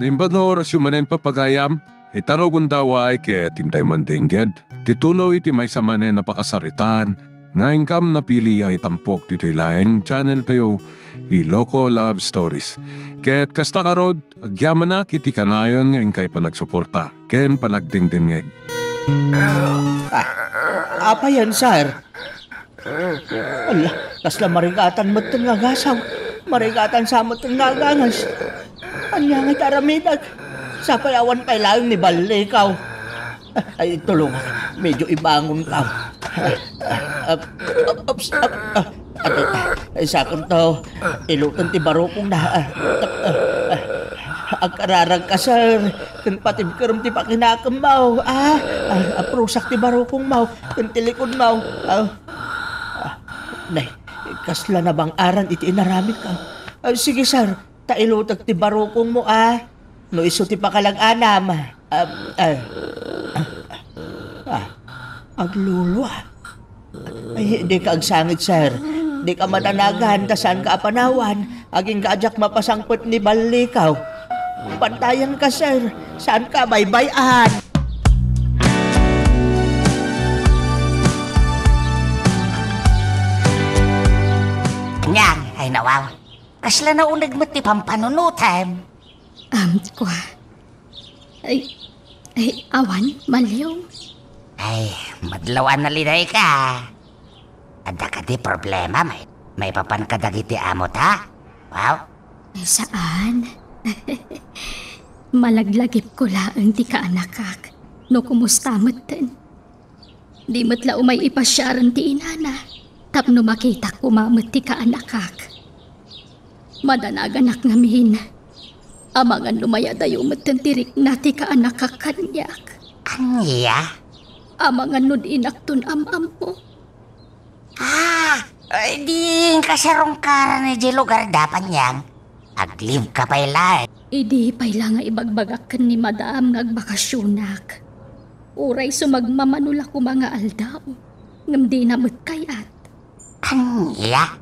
Nimbano oras yung manen papagayam, itaro kung daway kaya tintay mandingged. Tituloy iti may sa manen napakasaritan, nga income na pili ay tampok dito ilaing channel kayo, Iloko Love Stories. Kaya't kasta karod, agyaman na kiti kanayon nga kay panagsuporta, ken panagdingdingeg. Apa yan, sir? Ala, kasla marigatan mo itong nagasaw. Marigatan sa mo itong nagangas. Anyangay taramidag. Sa payawan kailangan ni Balikaw. Ay, tulungan. Medyo ibangon ka. Sa akong to, ilutan ti barokong na. Ang kararag ka, sir. Kan patib karam ti pakinakam mau. Prusak ti barokong mau. Kan tilikod mau. Nay, kasla na bang aran iti inaramid ka? Sige, sir. Tailutag ti barokong mo, No iso ti pakalag-anam. Aglulo, Ay, di ka agsangit, sir. Di ka matanagan, tasan ka apanawan. Aging kaajak mapasangpot ni Balikaw. Pantayan ka, sir. Saan ka baybayan? Nyang, ay nawaw. Kasla na unag mo ti pampanunutan. Kwa. Ay, awan, malyong. Ay, madlawan na liday ka. Ada ka di problema, may papan ka dagiti amot, ha? Wow. Ay, saan? Malaglagip ko laang ti kaanakak. No kumusta matan. Di matla umay ipasyaran ti inana. Tapno makita kumamot ti kaanakak. Madanaganak ngamihin. Amangan lumaya dayo matan tirik na ti kaanakak kanyak. Anya? Amangan nun inakton am-am mo. Di kasarong karan na di lugar dapan yang. Aglim ka pailay. Idi paila nga ibagbagakan ni madam ngagbakasyonak. Uray sumagmamanula ko mga aldaw. Ngam di na magkayat. Anya?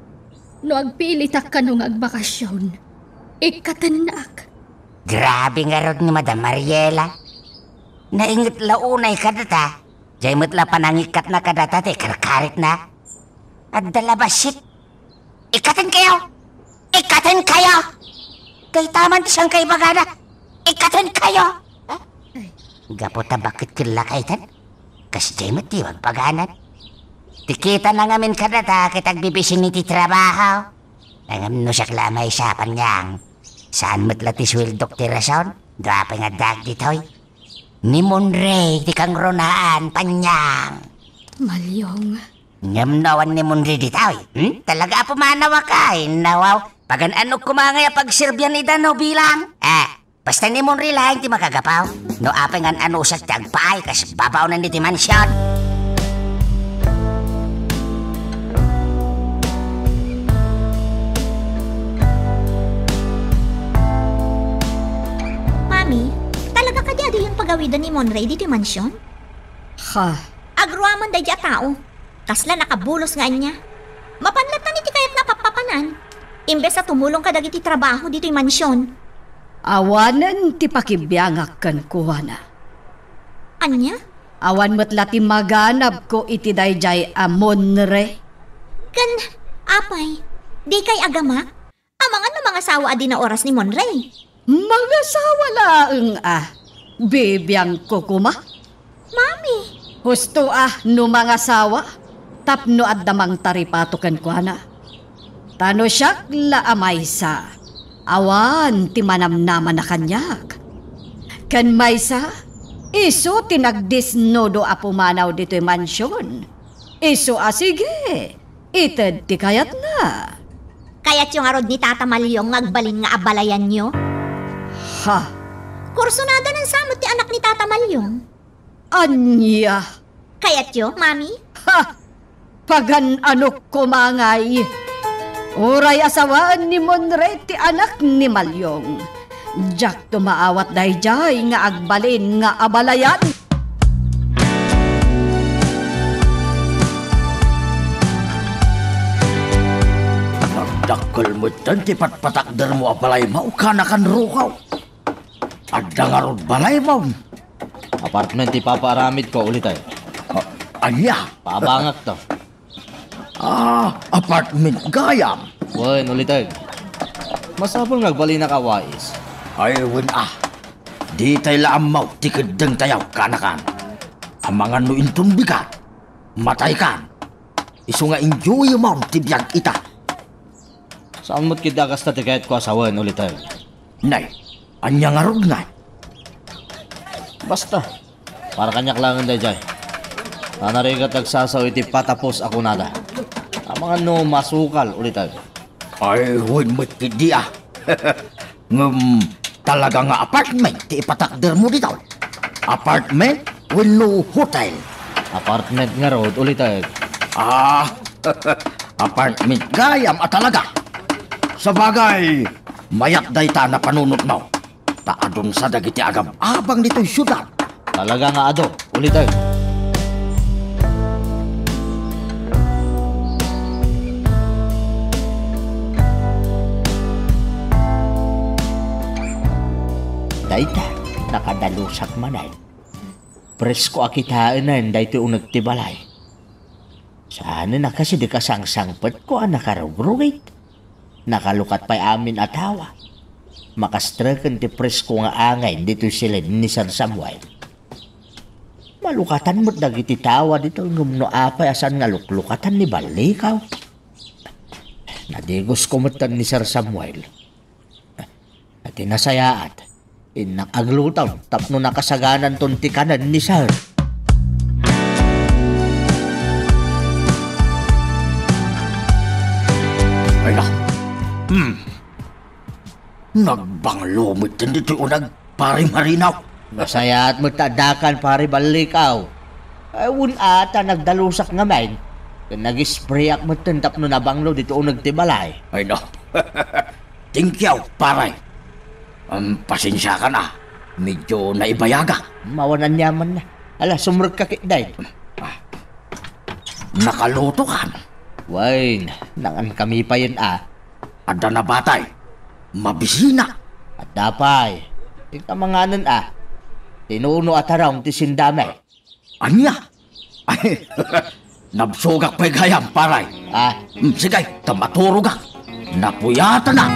No agpilitak ka nung agbakasyon. Ikatanak. Grabe nga rod ni Madam Mariela. Naingat launay ka data. Diyay matla panangikat na ka data te karkarit na. At dalabasit. Ikatin kayo! Ikatin kayo! Kay taman siyang kay bagana. Ikatin kayo! Gaputa bakit kila kaitan? Kas diyay mati wag paganan. Tikita na ngamin ka data kitag bibisin ni ti trabaho. Nangam no siya klamay sapan niyang. Saan matla ti swildok ti rason? Dwapa nga dag ditoy. Ni Monray ti kang ronaan panyang. Malyong. Nyamnawan ni Monray ditoy. Talaga po manawa ka nawaw. Pagan ano kumangay pagsirbyan ni Dano bilang. Basta ni Monray lang ti makagapaw. No apengan ano sa tagpaay kas babaw na ni ti mansyon. Talaga ka di yung pagawidan ni Monray dito yung mansyon? Ha? Agruaman day tao. Kasla nakabulos nga niya. Mapanlatan iti kayat napapapanan. Imbes na tumulong ka dagiti trabaho dito yung mansyon. Awanan ti pakibiyangak kan kuwana. Anya? Awan mo't lati maganap ko iti dayjay Monray. Kan, apay, di kay agama? Amangan na mga sawa adi na oras ni Monray. Mga sawa laeng bibiyang ko kuma. Mami. Husto no mga sawa. Tapno at damang taripatokan ko na. Tano siyak laamay sa. Awan ti manamnaman na kanyak. Kan maysa, iso tinagdisnodo apumanaw dito yung mansyon. Iso sige, ited ti kayat na. Kaya't yung arod ni Tata Malyong ngagbalin nga abalayan nyo? Ha? Kursunada ng samot ti anak ni Tata Malyong. Anya? Kaya't yo, Mami? Ha! Pagan anok kumangay. Uray asawaan ni Monray ti anak ni Malyong. Diyak tumaawat dayjay nga agbalin nga abalayan. Nagdakkel mo tan ti patpatakder mo apalay mauka na kan rukaw. Adda nga rod balay mo. Apartment ipaparamid ko ulit ay. Anya? Paabangak to. Apartment gayam. Wen ulit ay. Masapol nagbali na kawais. Ay, di tayo laamaw, tikadang tayaw, kanakan. Ang mga nuintong bigat, matay kan. Iso nga enjoy mo, tibiyag ita. Saan mo't kidagas na tiket ko asawan ulit ay? Nay, anya nga rog na. Basta. Para kanyak lang ang dayjay. Nanarigat nagsasaw iti patapos ako nada. Ang mga no masukal ulit ay. Ay, matidi talaga nga apartment, ti ipatakder mo dito. Apartment, no hotel. Apartment nga road ulit ay. Apartment gayam talaga. Sa bagay, mayat dayta na panunot mo. Taadon sa dagiti agam abang dito'y syudad. Talaga nga ado ulit ay. Dayta, nakadalusak manay. Presko akitaan na dayto yung nagtibalay. Sana na kasi di kasangsangpet ko ang nakarugrugit. Nakalukat pa'y amin atawa. Makastrakan ti presko nga angay dito sila ni Sir Samuel. Malukatan mo't dagiti tawa dito ngumno apay asan nga luklukatan ni Balikaw. Nadigos ko mo't ni Sir Samuel. At inasayaat. Inak aglutaw, tapno nakasaganan ton tikanan ni Sir. Ay na. Nagbanglumit din dito o nagparimarinaw. Nasayaat mo tadakan pare balikaw. Ayun ata nagdalusak nga main. Nag-sprayak mo tapno nabanglo dito o nagtibalay. Ay na. Tingkyaw, paray. Pasensya ka na. Medyo naibayaga. Mawanan yaman na. Ala, sumrot ka kitday. Nakaluto ka. Wain, nangan kami pa yun Ada na batay. Mabisina. At dapay. Ikamanganan Tinuno at harang ti sindame. Anya? Ay, nabsugak pa'y gayam, paray. Sige, tamaturo ka. Napuyata na.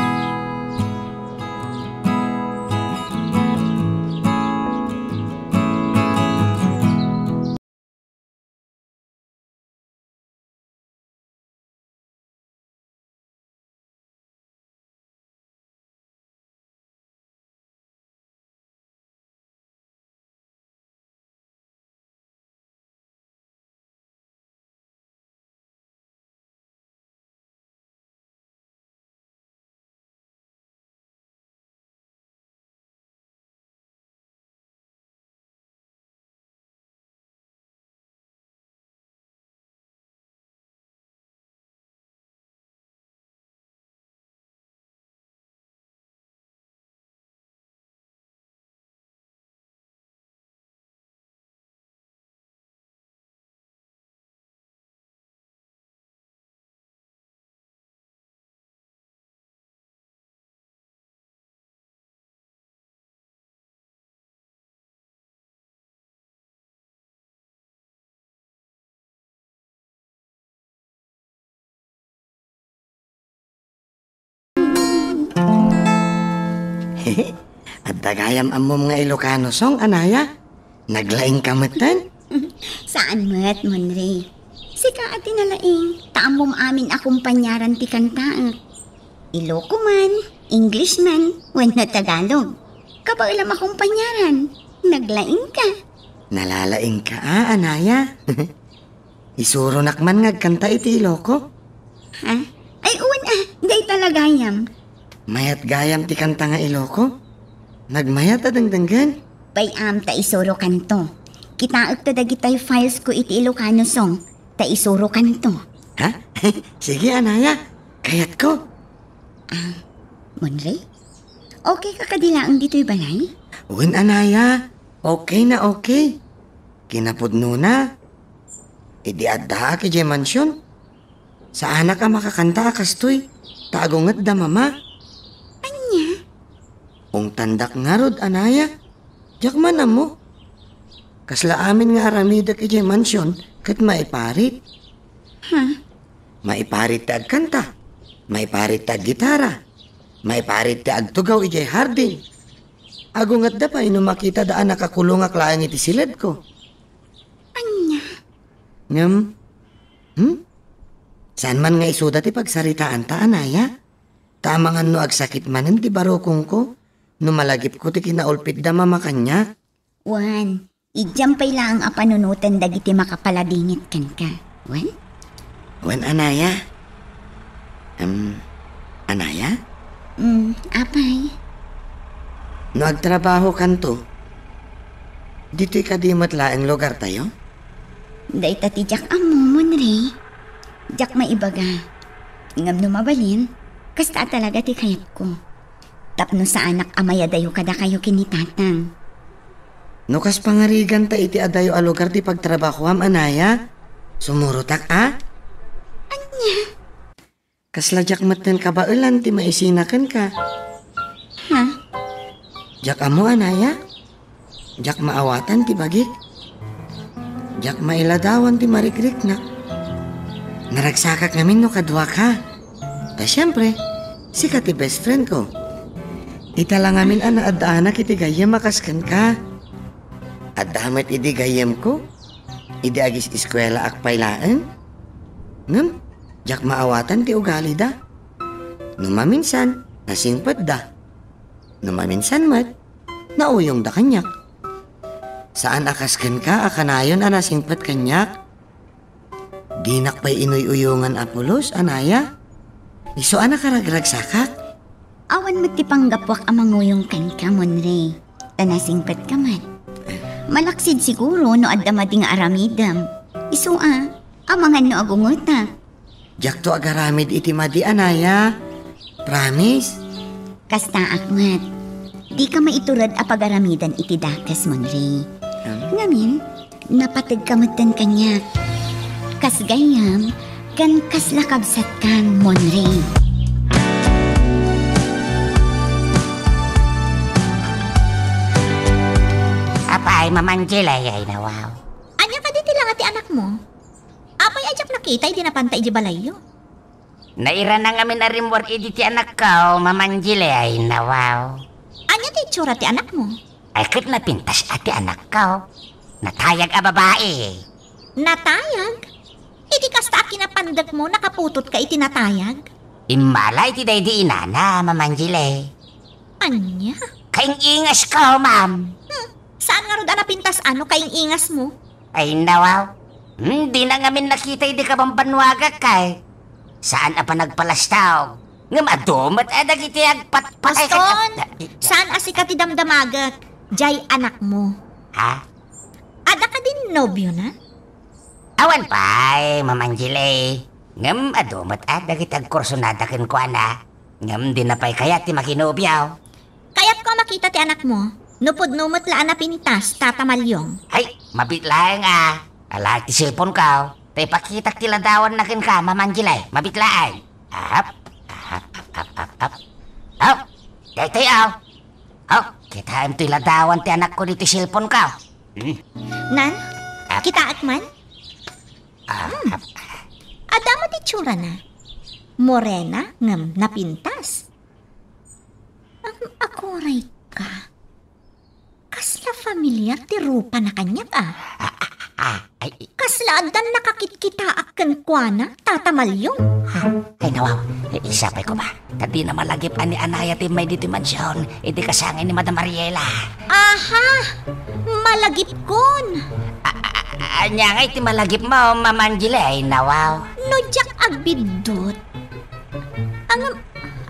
At dagayam amom nga Ilocano song, anaya. Naglaing kamatan. Saan mo't, Monre? Sika at tinalaing, taamom amin akumpanyaran ti kantaang. Iloco man, English man, wano Tagalog. Kapag ilam akumpanyaran, naglaing ka. Nalalaing ka, anaya. Isuro nakman ngagkanta iti Iloco. Ha? Ay, uwan day talagayam. Mayat gayam ti kanta nga Iloco. Nagmayat adangdanggan. Ta isuro kanto. Kitaag ta dagitay files ko iti Ilocano song. Ta isuro kanto. Ha? Sige, anaya. Kayat ko. Monre? Okay ka kadilaang dito'y balay? Uwin, anaya. Okay na okay. Kinapudno na. Idi adda ki jay mansyon. Sa anak ka makakanta kastoy. Tagongat da mama. Ung tandak nga rod, anaya. Jak man na mo. Kasla amin nga aramida kay mansyon, kat maiparit. Maiparit ta ag kanta. Maiparit ta ag gitara. Maiparit ta ag tugaw ijay harding. Agungat da pa makita daan nakakulong ak laang iti silid ko. Anya? Ngam? Saan man nga isuda ti pagsaritaan ta, anaya? Tamangan no ag sakit manen ti barokong ko. No malagip ko ti kinaulpit da mamakanya. Wan, ijampay lang ang panunutan dagiti makapaladingit kan ka. Wan? Wen, anaya? Anaya? Apay? No agtrabaho kanto, dito'y kadimat laeng lugar tayo? Day tati jak amumon re. Jak maibaga. Ngam no mabalin, kasta talaga ti kayat ko. Tapno sa anak amaya dayo kada kayo kinitatang. No kas pangarigan ta iti adayo a lugar ti pagtrabahoam, anaya? Sumurutak a? Anya? Kasladyak maten kabailan ti maisinakan ka. Ha? Jak amo, anaya? Jak maawatan ti bagik? Jak mailadawan ti marikrik na? Naragsakak ngamin no kadwa ka. Ta siyempre, sika ti best friend ko. Ita lang amin ana adaanak iti gayem makaskan ka. Adamat iti gayem ko? Idi agis eskwela akpailaan? Ngam, jak maawatan ti ugali da. Numaminsan, nasingpad da. Numaminsan mat, nauyong da kanyak. Saan akaskan ka akanayon anasingpad kanyak? Dinak pa'y inuy-uyungan apulos, anaya? Iso anak karagragsakak? Awan mo ti panggapwak amanguyong kan ka, monre. Tanasingpat ka man. Malaksid siguro no adda mading aramidam. Iso amangan no agunguta. Jak to agaramid iti madi, anaya. Promise? Kasta akmat. Di ka maiturad a pagaramidan iti dakas, monre. Ngamin, napatag kamatan kanyak. Kas gayam, kan kas lakabsat kan, monre. Apay, mamanjilay ay nawaw. Anya ka diti lang ati anak mo? Apay ajak nakita, di napantay di balayo. Naira na ngamin na rimwar ti anak ko, mamanjilay ay nawaw. Anya ti tsura ti anak mo? Ay kat napintas ati anak ko. Natayag a babae. Natayag? Iti kasta kinapandag mo, nakaputot ka iti natayag? Imalay ti day di inana, mamanjilay. Anya? Kaing ingas ko, ma'am. Saan nga rod pintas ano kaing ingas mo? Ay nawaw. Di na ngamin nakita di ka bang banwaga kay. Saan pa nagpalastaw? Nga madumat adag iti agpatpatay. Aston! Saan asika ti damdamagak? Jay anak mo. Ha? Ada ka din nobyo na? Awan pa'y, mamanjilay. Ngam adumat adag iti agkursonada kin ko ana. Ngam di na pa'y kaya ti makinobyaw. Kaya't ko makita ti anak mo. Nupod-numot laan na pintas, tatamalyong. Ay, mabitlaeng Ala ti cellphone ka. Tay pakita kiladawan na kin ka, mamanjilay. Mabitlaeng. Up. Tay kita im ti ladawan ti anak ko dito cellphone ka. Nan, kita akman? Adamo ti tsura na. Morena ngam napintas. Akuray ka. Kasla familiar ti rupa na kanyak Kasla adan nakakitkita akan kuana, tatamalyong. Ay nawaw, isapay ko ba? Tadi na malagip ani anaya ti may dito mansyon, iti kasangin ni Madam Mariela. Aha, malagip kon. Anya nga iti malagip mo, mamanjilay, nawaw. No jak agbidot. Ang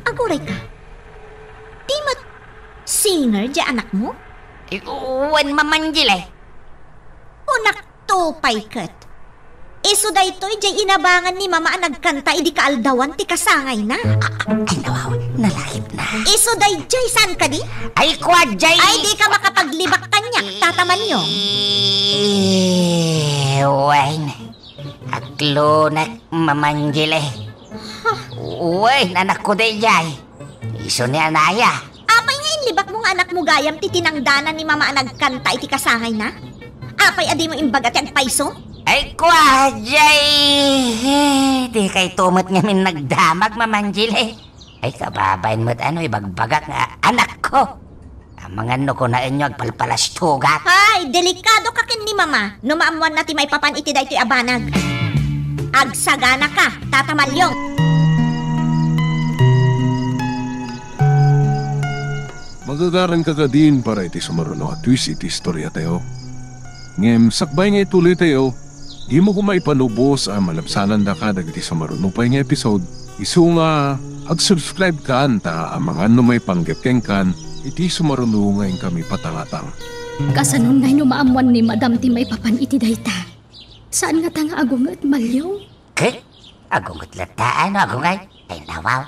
aguray ka. Di mat singer di anak mo? Uwan mamanjilay. Unak tupay kat. Iso da ito'y jay inabangan ni mama ang nagkanta idi kaaldawan ti kasangay na. Ay nawaw, nalakip na. Iso da jay saan ka di? Ay kwad jay. Ay di ka makapaglibak kanya, tataman nyo. Uwan, aklunak mamanjilay. Uwan, anak ko day jay. Iso ni anaya. Apay nga inlibak mo nga anak mo gayam ti tinangdanan ni mama nagkanta iti kasangay na? Apay adi mo imbagat ang paiso? Ay kwa, Jay! Di kay tumot ngamin nagdamag, Mamanjil eh. Ay kababain mo't ano, ibagbagak nga anak ko. Ang mga no ko na inyo agpalpalastugat. Ay, delikado ka kin ni mama. Numaamuan na ti may papan iti da ito'y abanag. Agsagana ka, Tata Malyong. Magagaran ka din para iti sumaruno at twist iti istorya tayo. Ngem, sakbay nga ituloy tayo, di mo kumaipanubos ang malabsanan da ka dagiti sumaruno pa nga episode. Isu nga, ag-subscribe ka anta ang mga may panggapkeng kan, iti sumaruno ngayon kami patangatang. Kasanon ngay numaamuan ni Madam ti may papan iti dayta. Saan nga tanga agungat Malyong? Kay, agungot lataan, agungay. Ay nawaw.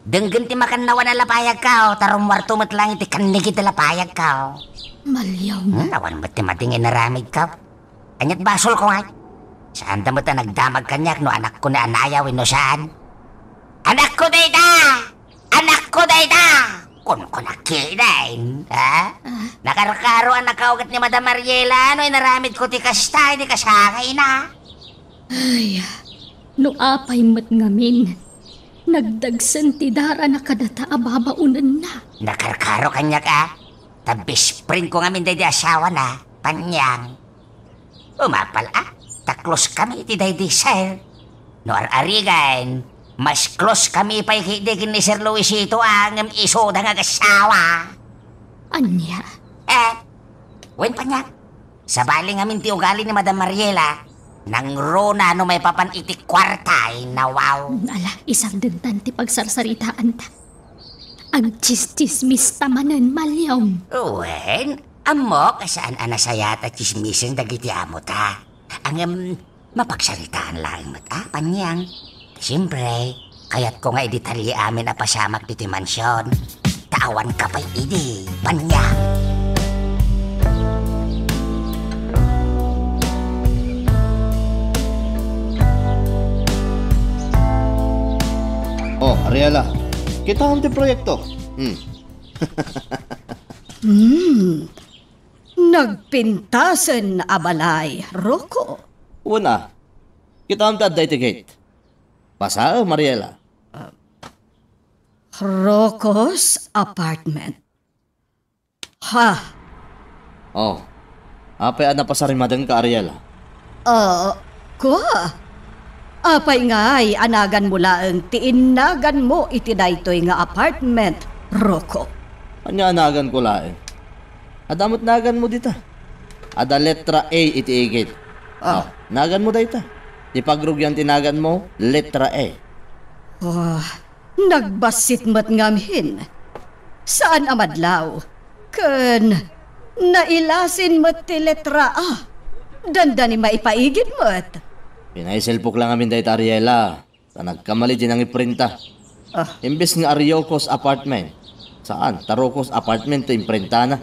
Denggan ti makan nawan na lapayag ka, tarong warto mat lang iti kanigit na lapayag ka. Malyong. Nawan mo't ti matingin naramid ka. Anyat basol ko ngay. Saan da mo't nagdamag kanyak no anak ko na anayawin no saan? Anak ko dayta! Anak ko dayta! Kung ko nakinain, ha? Nakarkaro ang nakaugat ni Madam Mariela, ano'y naramid ko ti kastay, di kasangay na. Ay, no apay mat ngamin. Nagdagsan ti dara na kadata ababaunan na. Nakarkaro kanyak tabis print ko ngamin day di asawa na, panyang. Umapal taklos kami ti day di sir. No arigan, mas close kami pa ikidigin ni Sir Luisito ang iso da nga kasawa. Anya? Wen pa niya. Sa baling amin ti ugali ni Madam Mariela, nang rona no may papan iti kwartay na wow. Ala, isang dintan ti pagsarsaritaan ta. Ang chismis tamanan Malyong. Wen, amo kasaan anasayat at chismisin dagiti amo ta. Ang mapagsaritaan lang mat panyang. Siyempre, kaya't ko nga iditali amin na pasamak diti mansyon. Tawan ka pa'y idi, panyang. Oh, Ariela, kita ang ti proyekto. Nagpintasan abalay, Rocco. Una, kita ang taday ti gate. Pasa, Mariela? Rocco's apartment. Ha? Oh, apay na pasarimadan ka, Ariela. Ko? Apay nga'y anagan mo laang tiinagan mo iti daytoy nga apartment, Rocco. Anya anagan ko laeng. Adamot nagan mo dita. Ada letra A iti igit. Nagan mo dayta. Di pagrugyan tinagan mo, letra A. Nagbasit mat ngamin. Saan amadlaw? Ken, nailasin mat ti letra A. Dandani maipaigid mat. Pinaiselpok lang amin dayta, Ariela. Sa nagkamali din ang iprinta. Imbes nga Ariokos apartment. Saan? Tarokos apartment to imprinta na.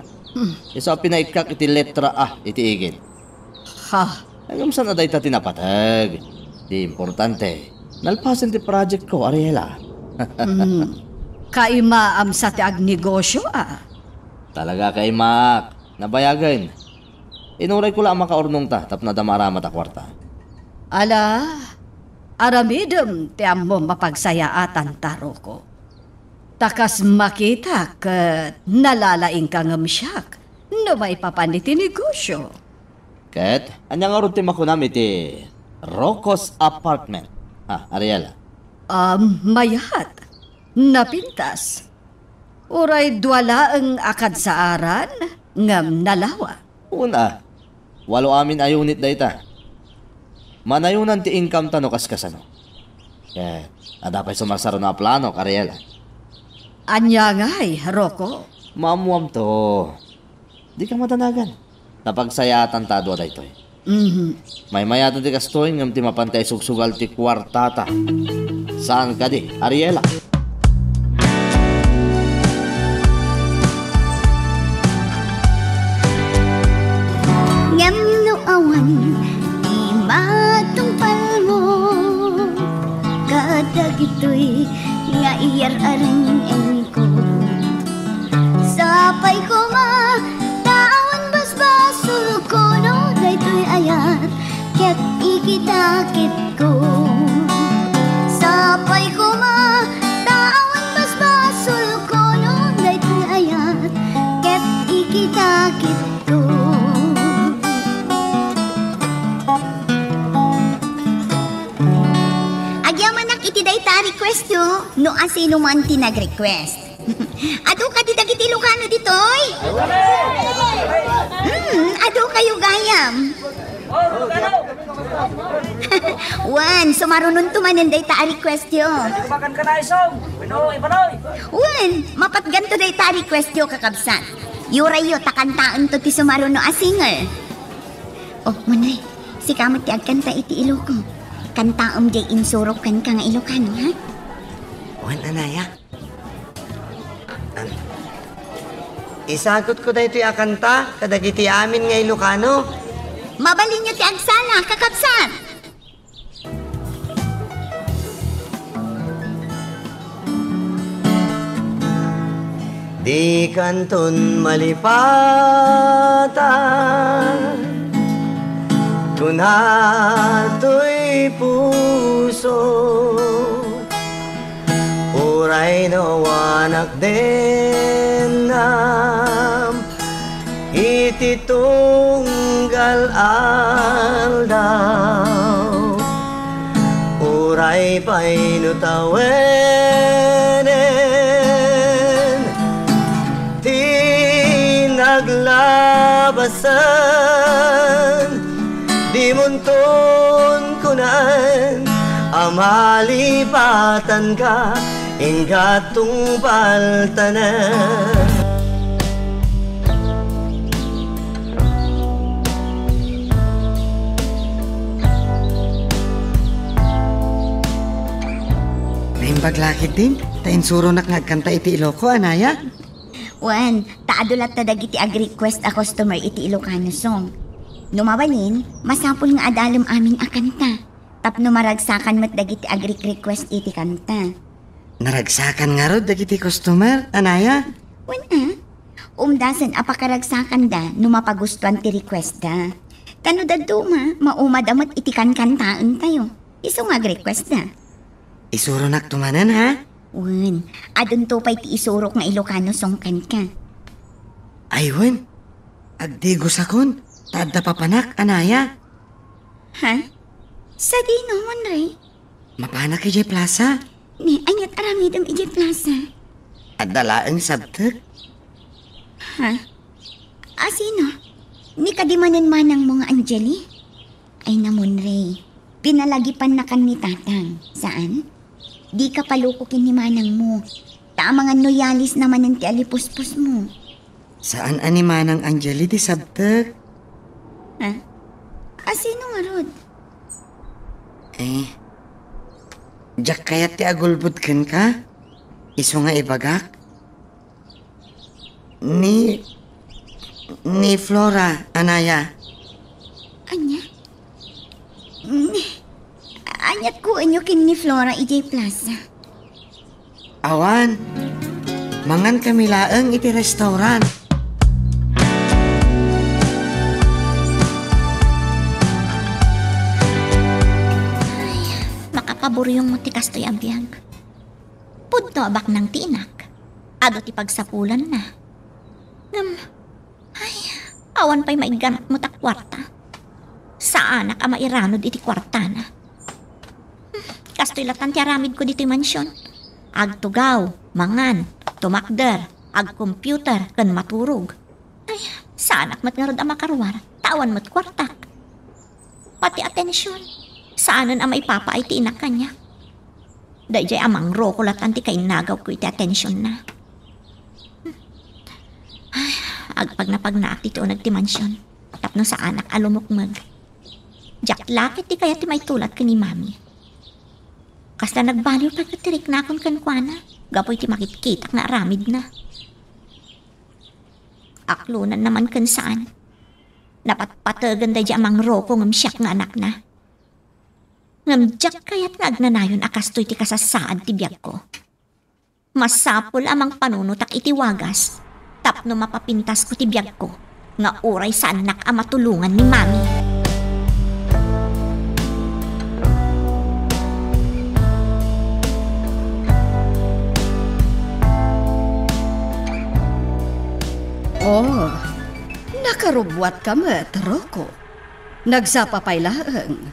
Isa pinaikak iti letra A iti igit. Hanggang saan na dayta tinapatag? Di importante. Nalpasan ti project ko, Ariela. Kaimaam sa ti agnegosyo Talaga kay Mac. Nabayagan. Inuray ko lang makaurnong ta, tap na damarama ta kwarta. Ala, aramidem ti ammo mapagsayaatan taro ko. Takas makita kat nalalaing ka ngamsyak no may papaniti negosyo. Ket, anyang arun ti makunam iti Rocco's apartment. Ariela? Mayat. Napintas. Uray dwala ang akad sa aran ngam nalawa. Una, 8 amin ayunit dayta. Manayunan ti income tano kaskasano. Ket, adapay sumasaro na plano, Ariela. Anya nga'y, Rocco? Maamuam to. Di ka matanagan. Napagsayatan ta doa daytoy. May mayatan ti kastoy ngam ti mapantay sugsugal ti kwartata. Saan ka di, Ariela? Ngam no awan, di matungpal mo. Kadag ito'y nga iyar-aring ko. Sa no asino man ti nag-request. Ado ka di dagiti Ilocano ditoy? Ado kayo gayam. Wan, sumarunon tumanan day ta request yo. Makan ka na isong. Pinoy, panoy. Wan, mapatganto day ta request yo kakabsat. Yurayo takantaan to ti sumaruno a singer. Oh, Munay, si kamot ti agkanta iti Iloco. Kantaom day insurok kan ka nga Ilocano, ha? Wan, Anaya. Isagot ko dahito yung akanta, kadagiti amin nga Ilocano. Mabalin niyo ti agsana, kakabsat. Di kanton malipatan kung hato'y puso uray no wanak din iti tunggal aldaw uray pa'y nutawenen ti naglabasan di munton kunan amalipatan ka ingatong paltanan. Paglakit din, tainsuro nakagkanta iti Iloco, Anaya? Wan, taadulat ta dagiti ag-request a customer iti Ilocano song. Numabalin, masapul nga adalom amin a kanta. Tapno maragsakan mat dagiti ag-request iti kanta. Naragsakan nga rod dagiti customer, Anaya? Wan umdasan apakaragsakan da numapagustuhan ti request da. Kano da duma, maumadamat iti kankantaan tayo. Iso nga ag-request da. Isuro naktumanan, ha? Wan, adun to pa'y ti isurok nga Ilocano song kan ka. Ay, wan. Agdigos akon. Tadda papanak, Anaya. Ha? Sa di naman, Ray? Mapanak ije plaza. Ni, anyat aramidam ije plaza. At dalaang sabtag. Ha? Asino? Ni kadimanan manang mga Angeli? Ay namun, Ray. Pinalagipan na kan ni tatang. Saan? Di ka palukukin ni manang mo. Tamangan loyalis naman ng ti alipuspos mo. Saan ani manang Angeli di sabtag? Ha? Asino nga rod? Diyak kayat ti agulbud ken ka? Iso nga ibagak? Ni Flora, Anaya. Anya? Anyat ko anyo kin ni Flora ijay plaza. Awan, mangan kami laeng iti restaurant. Makapaburyong mo ti kastoy abiyag. Pudto abak ng tinak. Ado ti pagsapulan na. Awan pa'y maiganap mo ta kwarta. Saan ka mairanod iti kwarta na? Kastoy latan ti aramid ko dito mansyon. Agtugaw, mangan, tumakder, ag-computer, kan maturog. Ay, saanak mat nga rod ang makarwar, tawan mat kwartak. Pati atensyon, saanan ang maipapa ay tiinak kanya. Dayjay amang roko latan ti kainagaw ko iti atensyon na. Ay, agpag napagnaak dito nagtimansyon, tapno sa anak alumukmag. Jak lakit ti kaya ti may tulat ka ni mami. Kasta nagbaliw pagkatirik na akong kankwana, gapoy ti makitkitak na aramid na. Aklunan naman kan saan. Napatpatagan da di amang roko ngam siyak nga anak na. Ngam jak kaya't nagnanayon akastoy ti kasasaad ti biyag ko. Masapol amang panunutak iti wagas, tapno mapapintas ko ti biyag ko, nga oray sa anak ang matulungan ni mami. Oh, nakarubwat ka met, Roko. Nagsapapay laeng.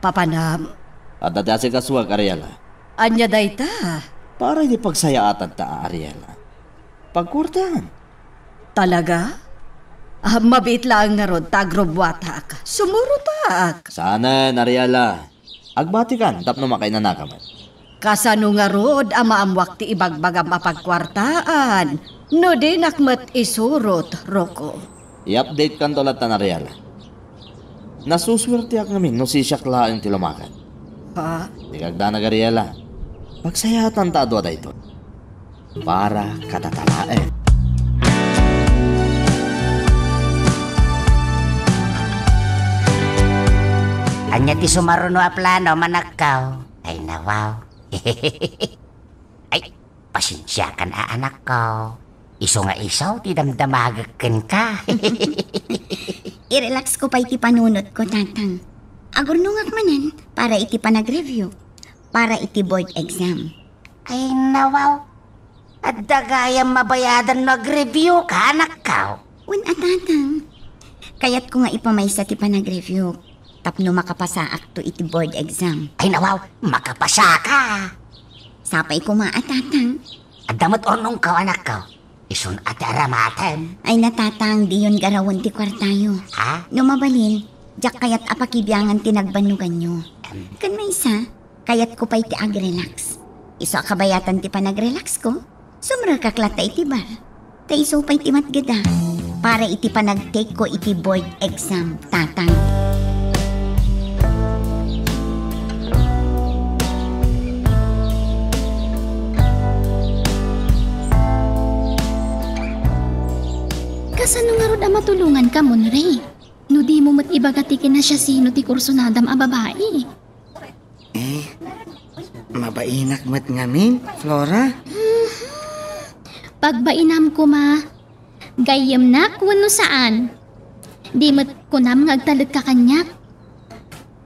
Papanam. At dati asik kaswag, Ariela. Anya dayta. Para di pagsayaatan ta, Ariela. Pagkurtahan. Talaga? Mabit lang nga ron, tagrobwatak. Sumurutak. Sana, Ariela. Agbatikan, tapno makay nanakaman. Kasano nga rod, amaamwak ti ibagbagam apagkwartaan. No di nakmat isurot, Roko. I-update kan tolat ta, Ariela. Nasuswerte ak ngamin no si Siaklaan ti lumakan. Ha? Di kagda na, Ariela. Pagsayatan ta adwa dayto. Para katatalaen. Anya ti sumaruno a plano manakaw. Ay nawaw. Ay, pasensya ka na anak ko. Iso nga isaw, ti damdamagakan ka. I-relax ko pa iti panunot ko, tatang. Agurnungak manan para iti panag-review. Para iti board exam. Ay nawaw. At dagayang mabayadan mag-review ka anak ko. Tatang. Kaya't ko nga ipamaysa ti panag-review. Tapno makapasa akto iti board exam. Ay nawaw, makapasa ka. Sapay ko tatang. At damot ornong ka anak ko. Isun at aramatan. Ay natatang, di yun garawon ti kwartayo. Ha? No mabalin, jak kayat apakibyangan tinagbanugan nyo. Kan may isa, kayat ko pa iti ag-relax. Iso akabayatan ti panag-relax ko, sumra kaklata iti bar. Ta iso pa iti matgada, para iti panag-take ko iti board exam, tatang. Kasano nga rod matulungan ka, Monray? No di mo mat ibagatikin na siya sino ti kursunadam a babae. Mabainak mat ngamin, Flora. Pagbainam ko ma, gayam na kuno saan. Di mat kunam ngagtalit ka kanyak.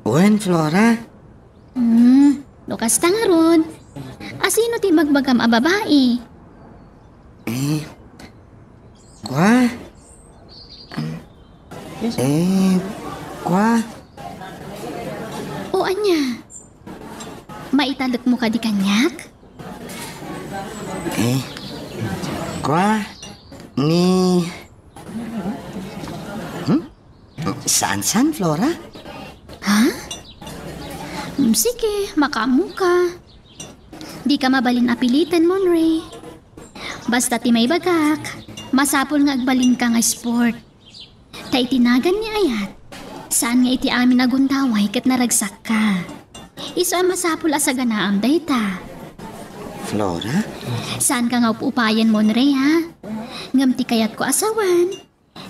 Uwan, Flora. Lukas ta nga rod. Asino ti magbagam a babae? Kwa? Kwa? O anya? Maitalot mo ka di kanyak? Kwa? Ni... Saan, Flora? Ha? Sige, makamu ka. Di ka mabalin apilitan, Monray. Basta ti may bagak, masapol nga agbalin ka nga sport. Ta itinagan ni Ayat, saan nga iti amin naguntaway kat naragsak ka. Iso ang masapol asa ganaam dayta. Flora? Saan ka nga upayan, Monray, ha? Ngam ti kayat ko asawan,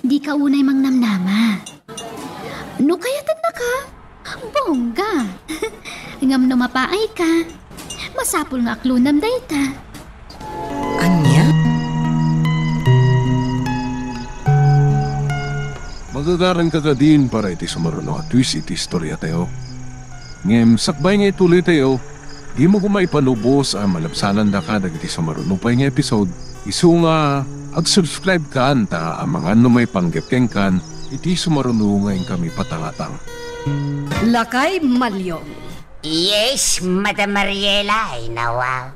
di ka unay mang namnama. No kayatan na ka? Bongga. Ngam no mapaay ka, masapol nga aklunam dayta. Anya? Magagaran ka ka din para iti sumaruno at twist iti istorya tayo. Ngem, sakbay nga ituloy tayo, di mo kumay panubos ang malabsanan da ka dagiti sumaruno pa nga episode. Isu nga, ag-subscribe ka anta ang mga may panggepkeng kan, iti sumaruno ngayon kami patangatang. Lakay Malyong. Yes, Madam Mariela, ay nawaw.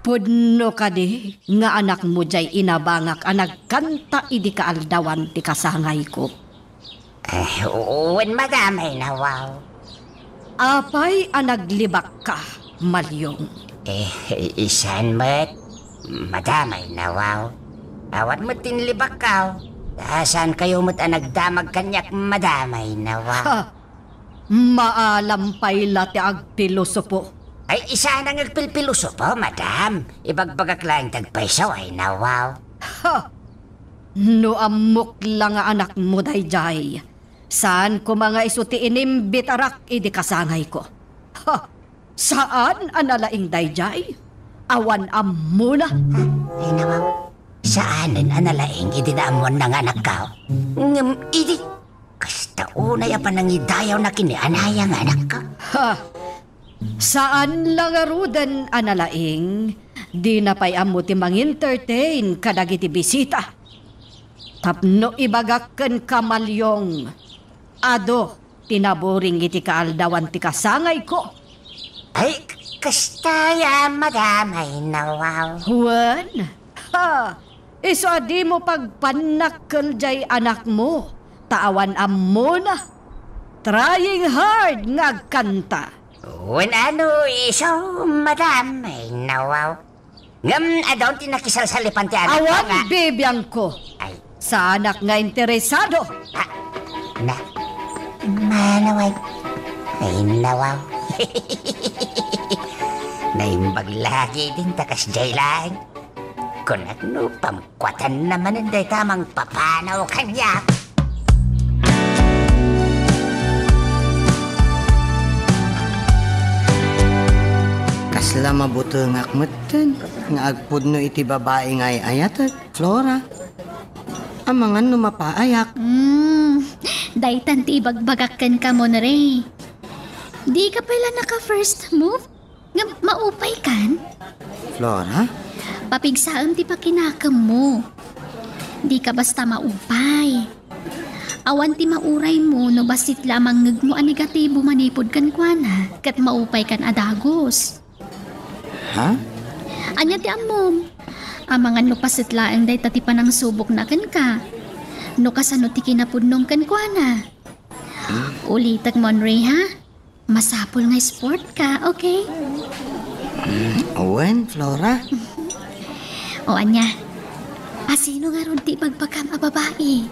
Pudno ka di, nga anak mo jay inabangak anag kanta idi kaaldawan ti kasangay ko. Uwan madam, ay nawaw. Apay anaglibak ka, Malyong. Isan mo't, madam, ay nawaw. Awat mo't tinlibak ka. Saan kayo mo't nagdamag kanyak, madam, ay nawaw. Ha! Maalampay lati agpiloso po. Ay, isa nang nagpilpiluso po, madam. Ibagbagak lang tagpaisaw ay nawaw. Ha! No amok lang nga anak mo dayjay. Saan ko mga isuti inimbitarak idi kasangay ko? Ha! Saan analaing dayjay? Awan amuna. Ay nawaw. Saanin analaing idinaamon ng anak ka? Ngam, idi. Kasta unay pa nang idayaw na kinianayang anak ka. Ha! Saan lang arudan analaing, di na pay amo ti mang-entertain kadagiti bisita. Tapno ibagakken ka, Malyong. Ado, tinaburing iti kaaldawan ti kasangay ko. Ay, kastaya, madam, ay nawaw. Juan, ha, iso adi mo pagpanakkel jay anak mo. Tawan ammo na. Trying hard nga kanta. When ano, iso, madam, ay nawaw. Ngam, adon tinakisal sa lipan ti anak ko nga. Awan bibiyang ko. Ay, Sa anak nga interesado. na, manaway, ay nawaw. Naimbag lagi din takas jaylaan. Kung ano, pamkwatan naman hindi tamang papanaw kanya. Kasla mabuto nga akmeten. Nga agpudno iti babae nga ayatat, Flora. Amangan no mapaayak. Daytan ti ibagbagakan ka mo na rin. Di ka pala naka-first move? Nga maupay kan? Flora? Papigsaan ti pakinakam mo. Di ka basta maupay. Awan ti mauray mo no basit lamang ngeg mo a negatibo manipod kan kuana kat maupay kan adagos. Ha? Anya ti amom. Amangan no pasitlaeng day tati panang subok na kan ka. No kasano ti kinapudnong kan kuana. Ulitag mon Ray, ha? Masapol nga sport ka, okay? Owen, Flora? O anya, asino nga ron ti pagpagkam a babae?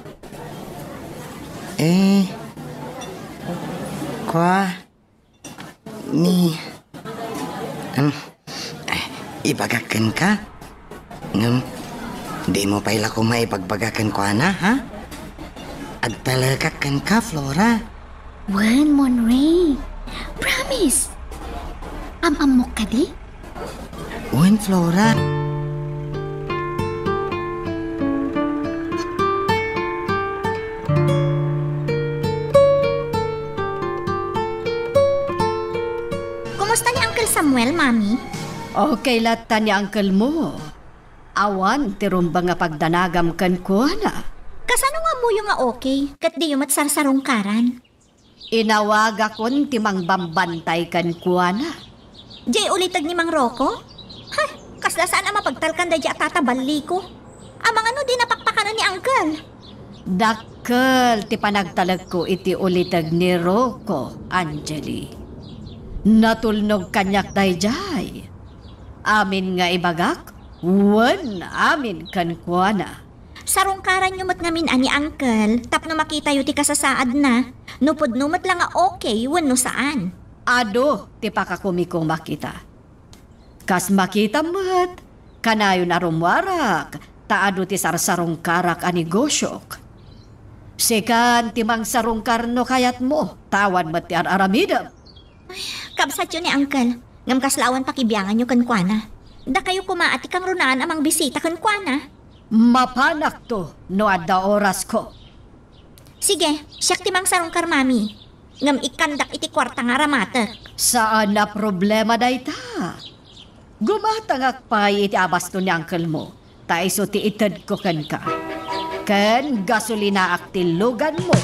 Ibagakan ka? Di mo paila ko maipagbagakan ko na, ha? Agtalagakan ka, Flora. Wan, Monray. Promise. Amok ka di? Owen, Flora. Kumusta ni Uncle Samuel, Mami? Okay latan ni uncle mo. Awan, tirumba nga pagdanagam kan ko na. Kasano nga mo yung nga okay? Kat di yung matsarsarong karan. Inawag akon timang bambantay kan ko na. Jay ulitag ni Mang Rocco? Ha, kasla saan ang mapagtalkan da at tatabali ko? Amang ano di napakpakanan ni Uncle? Dakkel ti panagtalag ko iti ulitag ni Rocco, Angeli. Natulnog kanyak dayjay. Amin nga ibagak, wan amin kan kuana. Sarong karan yung ngamin ani Uncle, tapno makita yu ti kasasaad na, nupod numat lang nga okay, wano saan. Ado, ti pakakumikong makita. Kas makita mat, kanayon arumwarak, taado ti sarsarong karak a negosyok. Sikan timang sarong karno kayat mo, tawan mat ti aramidam. Kabsat yun ni Uncle, ngam kaslawan pakibiyangan nyo kan kuana. Da kayo kumaati kang runaan amang bisita kan kuana. Mapanak to, no adda oras ko. Sige, siyak timang sarong karmami. Ngam ikandak iti kwarta nga ramatek. Saan na problema dayta? Gumatangak pa iti abasto ni uncle mo. Taiso ti ited ko kan ka. Ken gasolina ak tilugan mo.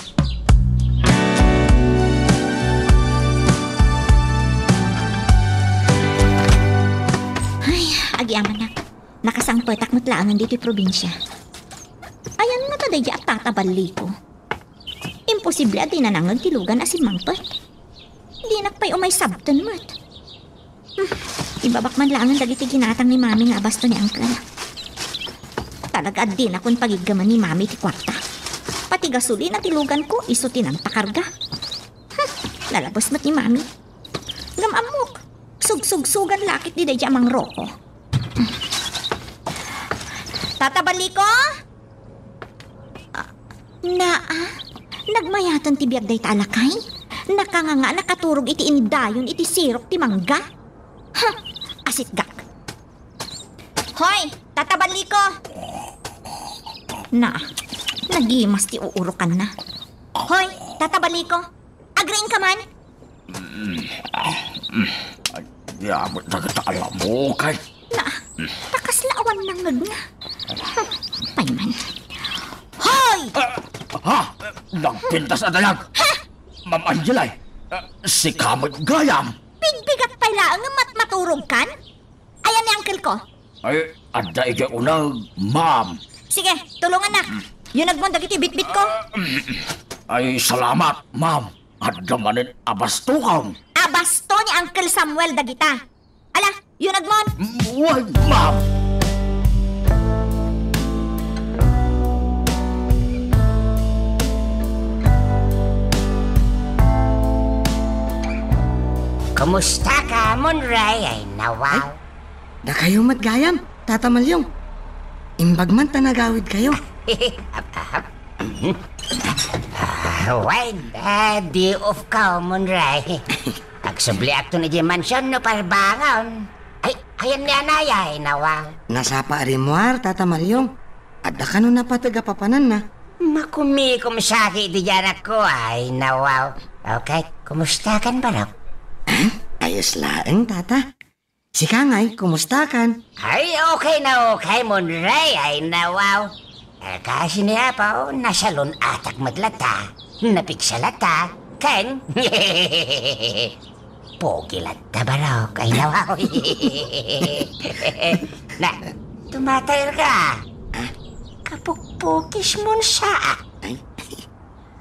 Agyaman na. Nakasangpetak mo't laangan dito probinsya. Ayan nga tadaya at tatabali ko. Imposible at di nanangag tilugan asin mangpet. Di nakpay umay sabton mo't. Ibabak man laangan dagiti ginatang ni Mami nga abasto ni Uncle. Talaga at din akong pagigaman ni Mami ti kwarta. Pati gasolina tilugan ko iso tinang pakarga. Lalabos mo't ni Mami. Gamamok. Sugsugsugan lakit di daya Mang Rocco. Tatabali ko? Nagmayatan ti biyag day talakay? Nakanganga nakaturog iti indayon iti sirok ti mangga? Ha! Asit gak. Hoy! Tatabali ko! Nagimas ti uurukan na. Hoy! Tatabali ko! Agreeing ka man? Yamot na katala mo kay. Takaslaawan ng nga. Payman. Hoy! Nagpintas na dayag. Ha? Ma'am Angelay, si Kamot Gayam. Bigbigat pa'y laang maturog kan? Ayan ni uncle ko. Ay, adda ika unag, ma'am. Sige, tulungan na. Yun nagmondag iti bit-bit ko. Ay, salamat, ma'am. Adda manin abastukaw. Abasto ni Uncle Samuel dagita. Ala, yun nagmon. Wag, ma'am. Kumusta ka, Monray? Ay, nawaw. Da kayo matgayam, Tata Malyong. Imbag man tanagawid kayo. Why, di of ka, Monray. Agsubli akto ni Mansion no parbangon. Ay, ayan ni Anaya, ay, nawaw. Nasapa arimuar, Tata Malyong. Adda ka no napatagapapanan na. Makumikom saki di dyan ako, ay, nawaw. Okay, kumusta kan ba raw? Ayos laeng, Tata. Si Kangay, kumusta kan? Ay, okay na okay, Monray, ay, nawaw. Kasi niya pa, nasalon atak madlata. Napiksalata, kan? Pogilata barok, ay, nawaw. Na, tumatayar ka. Kapukpukis mo sa.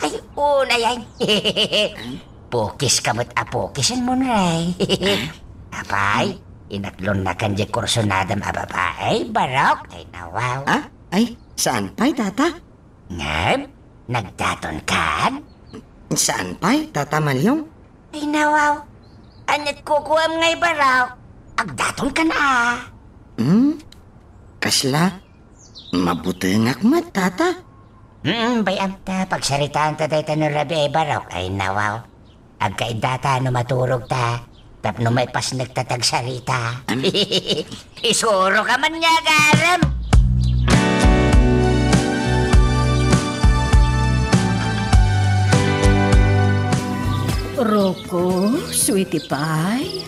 Ay, una yan. Pukis kamot apukisan mo, Ray. Apay, inatlon na kan di kursunadam ababae, barok, ay nawaw. Ah? Ay, saan pa'y, Tata? Ngam, nagdaton kan? Saan pa'y, Tata Malyong? Ay nawaw, anyat kukuam ngay barok, agdaton ka na. Kasla, mabutengak mat, Tata. Bayam ta, pagsaritaan ta dahil tanong rabi ay barok, ay nawaw. Agkaidata no maturog ta, tapno may pas nagtatagsarita. Isuro ka man niya, garam. Roko, sweetie pie.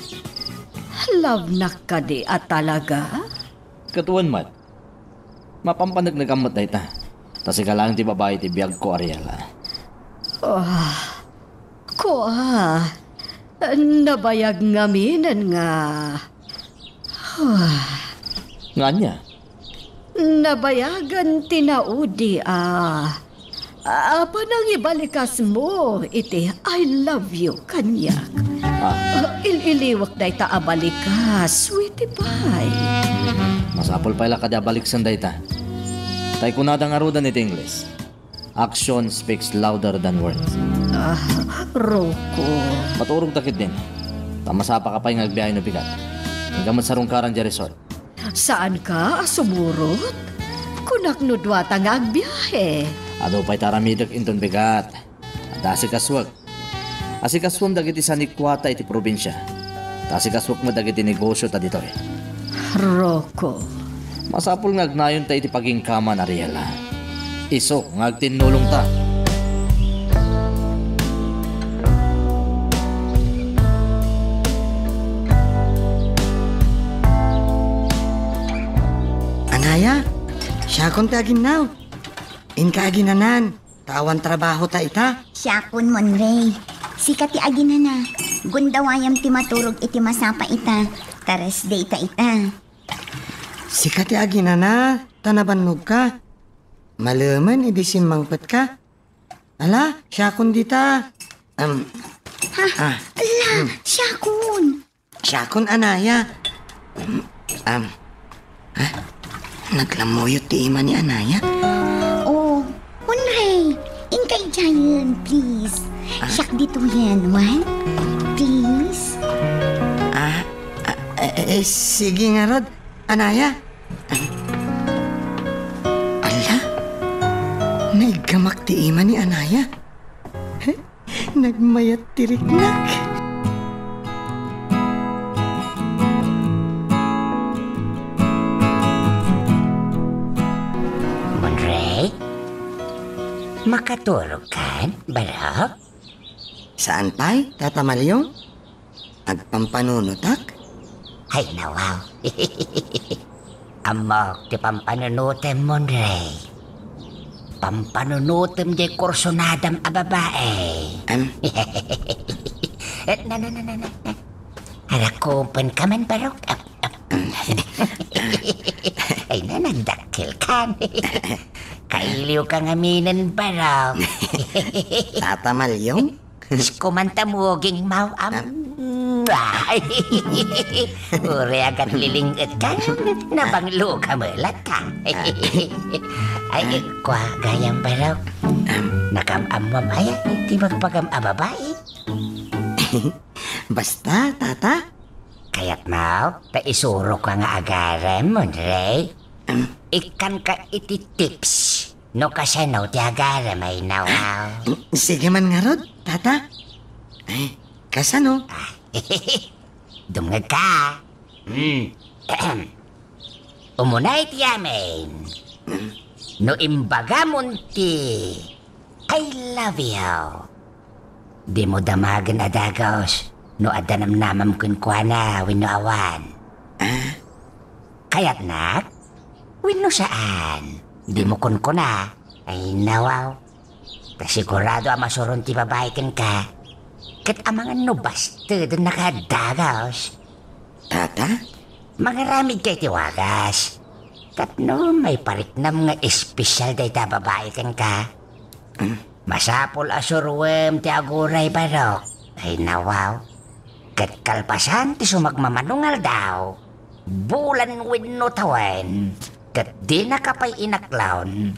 Love na ka di at talaga? Katuan, Mat. Mapampanag nagamat na ita. Tasi ka lang ti babae ti biyag ko, Ariela. Nabayag ngaminan nga. Nga niya? Nabayagan tinaudi apa nang ibalikas mo iti I love you kanyak. Ililiwak na ita abalikas, sweetie pie. Masapol pa ila kada balik san dayta. Tay kunadang arudan iti English. Action speaks louder than words. Roko. Maturog takit din. Tamasapa ka pa yung agbiyahe no bigat. Hanggang matsarungkaran di resort. Saan ka, sumurot? Kunak nudwata nga agbiyahe. Ado pa'y taramidag inton bigat. At asikaswag. Asikaswag dagiti sa nikwata iti probinsya. Asikaswag mo dagiti negosyo ta dito eh. Roko. Masapul nga agnayon ta iti pagingkama na Ariela. Iso nga agtinulong ta. Anaya, siya kong taginaw. Inkaginanan, tawan trabaho ta ita. Siyakon Monray. Sikat ti agina na. Gundawayam ti maturog iti masapa ita. Tares de ita ita. Sikat ti aginana, tanabannog ka. Malaman, idisin mangpet ka. Ala, siyakon dita. Siyakon. Siyakon, Anaya. Naglamuyot ti ima ni Anaya. Oh, Monray. Inkay giant, please. Siyak dito yan, one. Please. Sige nga Rod, Anaya. Ala, naigamak ti ima ni Anaya. Nagmayat tiriknak. Monray, makaturog kan, barok? Saan pa'y, Tata Malyong? Agpampanunutak? Ay, nawaw. Amok, di pampanunutem, Monray. Pampanunutem di kursunadam a babae. Na. Harakupan ka man, Barok. Ay na, nagdakil ka. Kailiw kang aminan, Barok. Tata Malyong? Kumanta muging mau ay. Uri agad lilingat ka. Nabanglo ka malat ka. Ay, kwa gayang Barok. Nakamamam ay, di magpagam-ababae. Basta, tata. Kaya't mau, taisuro ka nga agaran mo, Ray. Ikan ka iti tips. No kasano ti agaran may nawaw. Sige man nga rod, tata. Ay, kasano? Dumngag ka. Umunay ti amin. No imbaga munti. I love you. Di mo damagan adagos. No adanam-namam kun kwa na wino awan. Kaya't nak, wino saan? Di mo kun na. Ay nawaw. Kasigurado ang masuron ti babae ken ka. Kat amangan no basta doon nakadagos. Tata? Mangaramid kay tiwagas. Kat no may pariknam nga espesyal day ta babae ken ka. Masapol asurwem ti aguray Barok. Ay nawaw. Kat kalpasan ti sumagmamanungal daw. Bulan wino tawen. Kat di nakapay inaklawn.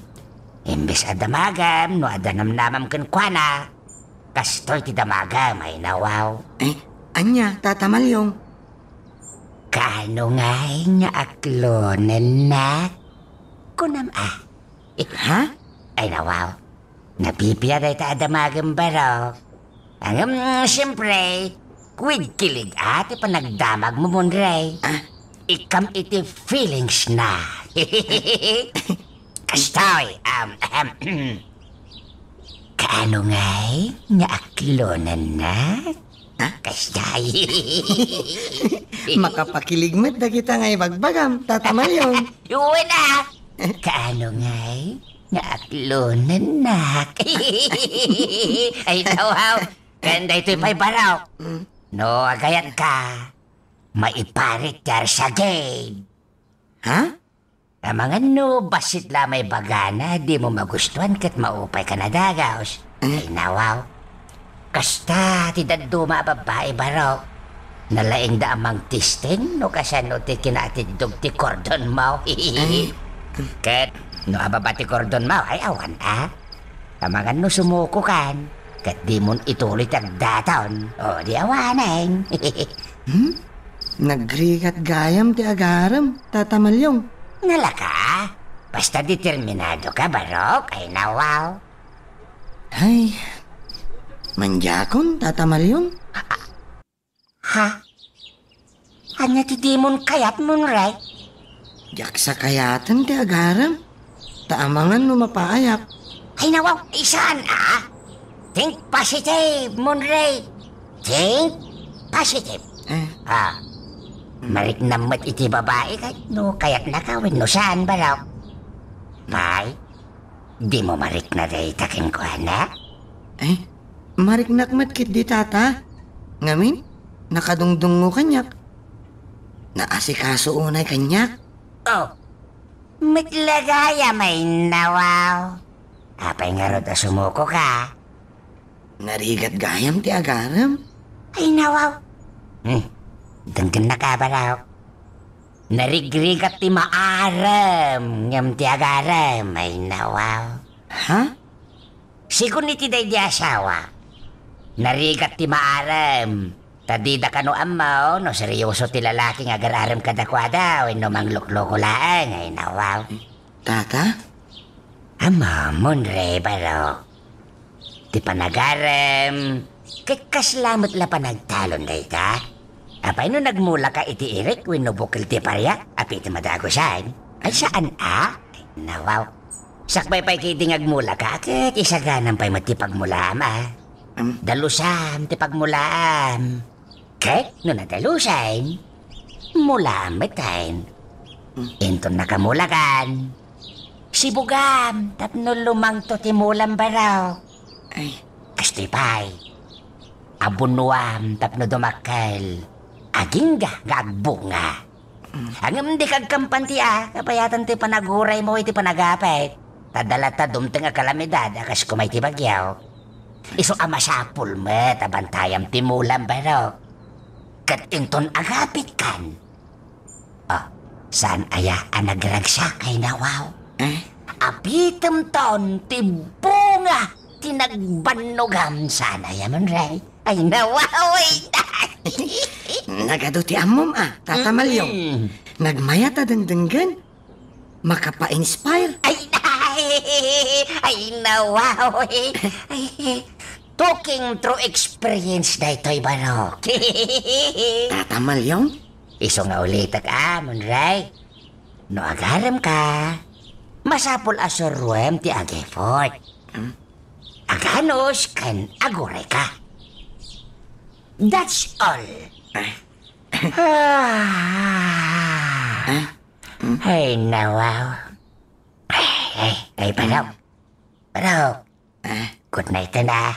Imbes adamagam no adanam-namam ken kuana. Kastoy ti damagam ay nawaw. Anya, Tata Malyong? Kano ngay nga aklonen na? Kunam Ha? Ay nawaw. Napipiya day ta adamagam Barok. Ang siyempre, quid kilig ati panagdamag mo munray. Ikam iti feelings na. Kastoy, kaano ngay nga aklonan na? Kastoy. Makapakiligmat na kita nga ibagbagam, Tata Malyong. Uwi na! Kaano ngay nga aklonan na? Ay tawaw, kanda ito'y pa'y Barok. No, agayat ka. Maiparit yar sa game. Ha? Ang mga no, basit lamay bagana, di mo magustuhan kat maupay ka na dagaos. Ay nawaw. Kasta, tidak duma babae Barok. Nalaing da amang tisting, no kasano ti kinatidog ti kordon mo. Kat, no ababa ti kordon mo, ay awan Ang mga no sumuko kan, kat di mon ituloy tagdaton. O di awanan. Nagrigat gayam ti agaram, Tata Malyong. Nalaka? Basta determinado ka, Barok, ay nawaw. Ay, manjakon, Tata Malyong. Ha? Anya ti dimon kayat mon, right? Jak sa kayatan ti agaram. Taamangan no mapaayak. Ay nawaw, isaan Think positive, Monray. Think positive. Marik namat iti babae kahit no kayat nakawin no saan Barok. May, di mo marik na day takin ko anak? Marik nakmat kit di tata. Ngamin, nakadungdung mo kanyak. Naasikaso unay kanyak. Oh, mitlagaya may nawaw. Apay nga rod sumuko ka. Narigat gayam ti agaram. Ay nawaw. Danggan na ka Barok. Narigrigat ti maaram. Ngam ti agaram ay nawaw. Ha? Sigun iti day di asawa. Narigat ti maaram. Tadida ka no amaw, no seryoso ti lalaki nga agararam kadakwada, no manglukloko laang ay nawaw. Tata? Ama, Monray Barok. Ti panagaram, kikaslamat la panagtalon day ka. Apay no nagmula ka iti irik, wino bukil ti parya, api ti madagosan. Ay saan Ay nawaw. Sakbay pa'y kiti ngagmula ka, kat isaganan pa'y matipagmulam Dalusam, tipagmulam. Kat no nadalusan, mulam matain. Inton nakamulakan. Sibugam, tapno lumang to ti mulam Barok. Ay. Kastoy pa'y. Abunuam, tapno dumakal. aging gagbunga. Hangam di kagkampanti kapayatan ti panaguray mo iti panagapit. Tadala ta dumteng a kalamidad, akas kumay ti bagyaw. Iso amasapul mo, tabantayam ti mulam baro. Kat inton agapit kan. Oh, saan aya anagragsakay na wow? Apitam taon ti bunga tinagbanugam sana yaman ray. Ay nawaway. Nagado ti amom Tata Malyong. Nagmaya ta dengdenggan. Makapa-inspire. Ay nawaway. Talking through experience na ito'y barok. Tata Malyong? Iso nga ulitak amon ray. No agaram ka. Masapol asurwem ti agefort. Aganos kan aguray ka. That's all. Ay, nawaw. Ay, Barok. Barok. Good night na.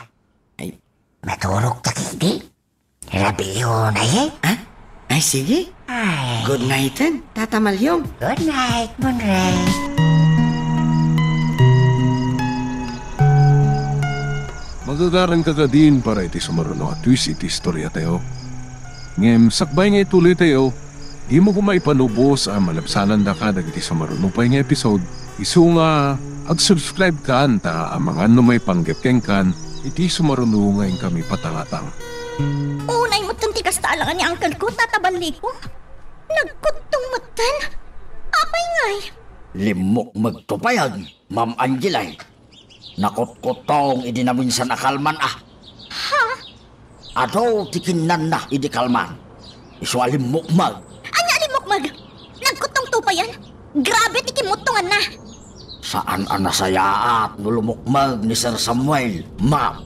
Maturok ta kiti. Rabiyo na Ay, sige. Good night, Tata Malyong. Good night, Monray. Magagaran ka ka din para iti sumaruno at twist iti istorya tayo. Ngem, sakbay nga ituloy tayo, di mo kumay panubos ang malabsanan da ka dagiti sumaruno pa nga episode. Isu nga, ag-subscribe ka anta ang mga may panggapkeng kan, iti sumaruno ngayon kami patangatang. Unay mo ti kastalangan ni Uncle ko, tatabali ko. Nagkutong matan. Apay ngay. Limok magtupayag, Ma'am Angelay. Nakot-kotong idinamin sa nakalman Ha? Ado tikinan na idi kalman. Isualim mukmag. Anya alimukmag? Nagkutong tupayan? Grabe tikimutungan na. Saan anasayaat nulumukmag ni Sir Samuel, Ma'am?